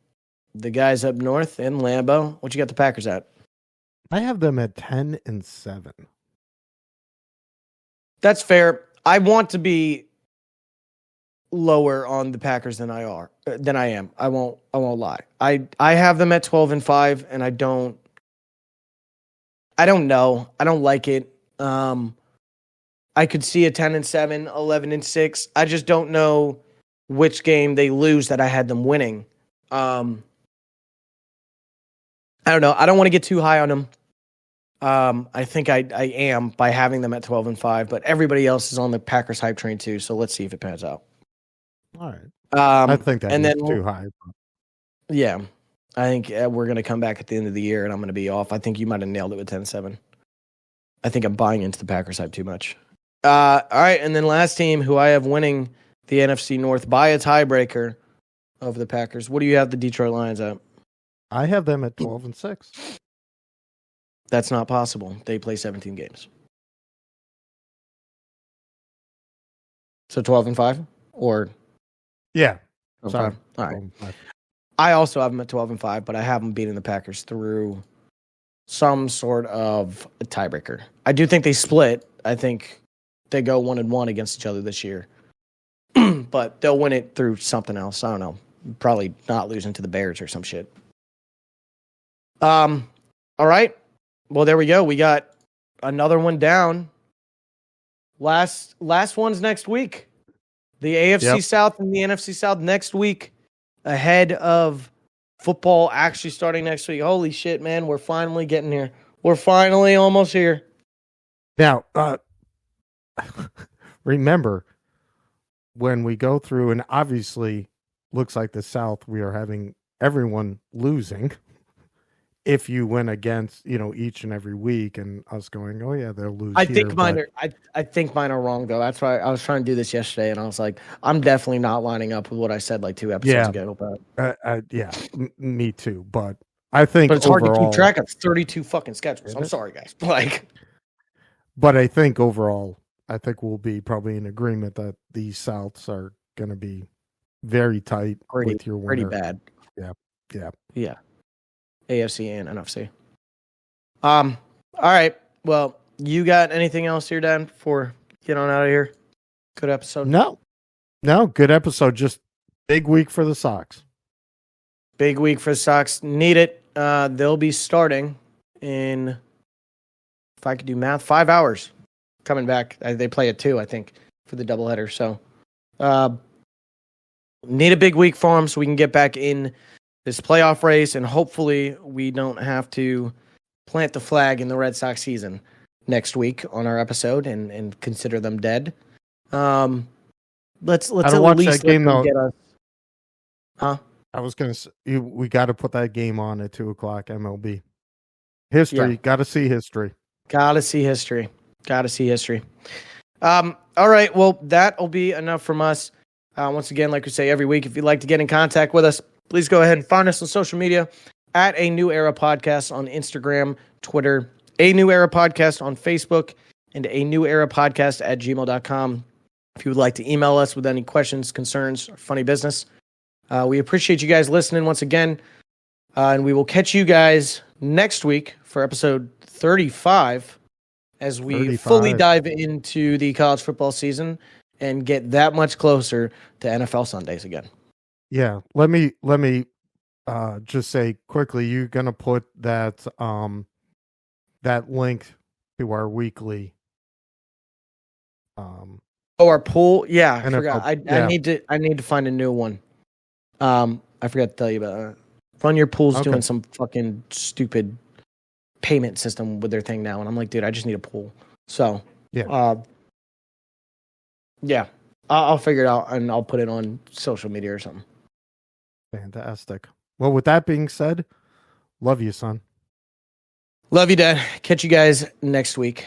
the guys up north in Lambeau, what you got the Packers at? I have them at 10-7. That's fair. I want to be lower on the Packers than I am. I won't lie. I have them at 12-5, and I don't know. I don't like it. I could see a 10-7, 11-6. I just don't know which game they lose that I had them winning. I don't know. I don't want to get too high on them. I think I am by having them at 12-5, but everybody else is on the Packers hype train too. So let's see if it pans out. All right. I think that's too high. Yeah. I think we're going to come back at the end of the year and I'm going to be off. I think you might have nailed it with 10-7. I think I'm buying into the Packers hype too much. All right. And then last team who I have winning the NFC North by a tiebreaker over the Packers. What do you have the Detroit Lions at? I have them at 12-6. That's not possible. They play 17 games. So 12-5 or? Yeah. Sorry. All right. I also have them at 12-5, but I have them beating the Packers through some sort of a tiebreaker. I do think they split. I think they go 1-1 against each other this year, but they'll win it through something else. I don't know. Probably not losing to the Bears or some shit. All right. Well, there we go. We got another one down. Last one's next week. The AFC South and the NFC South next week, ahead of football actually starting next week. Holy shit, man. We're finally getting here. We're finally almost here. Now, remember, when we go through, and obviously looks like the South, we are having everyone losing. If you win against, each and every week, and us going, oh yeah, they'll lose. I think mine are wrong though. That's why I was trying to do this yesterday, and I was like, I'm definitely not lining up with what I said like 2 episodes ago. But me too. But I think, it's hard to keep track of 32 fucking schedules. I'm sorry, guys. But I think overall, we'll be probably in agreement that these Souths are going to be very tight with your winner. Pretty bad. Yeah. AFC and NFC. All right. Well, you got anything else here, Dan, before get on out of here? Good episode. No, good episode. Just big week for the Sox. Big week for the Sox. Need it. They'll be starting in, if I could do math, 5 hours. Coming back. They play at 2, I think, for the doubleheader. So, need a big week for them so we can get back in this playoff race, and hopefully we don't have to plant the flag in the Red Sox season next week on our episode and consider them dead. Let's at least that game though. Get us. Huh? I was gonna say we got to put that game on at 2:00 MLB. History, got to see history. Got to see history. All right, well that'll be enough from us. Once again, like we say every week, if you'd like to get in contact with us, please go ahead and find us on social media at A New Era Podcast on Instagram, Twitter, A New Era Podcast on Facebook, and A New Era Podcast at gmail.com. if you would like to email us with any questions, concerns, or funny business. We appreciate you guys listening once again. And we will catch you guys next week for episode 35 as we fully dive into the college football season and get that much closer to NFL Sundays again. Yeah. Let me just say quickly, you're going to put that that link to our weekly our pool. Yeah, I NFL, forgot. I need to find a new one. I forgot to tell you about it. Run Your Pool's doing some fucking stupid payment system with their thing now, and I'm like, dude, I just need a pool. So yeah, I'll figure it out and I'll put it on social media or something. Fantastic. Well, with that being said, love you, son. Love you, Dad. Catch you guys next week.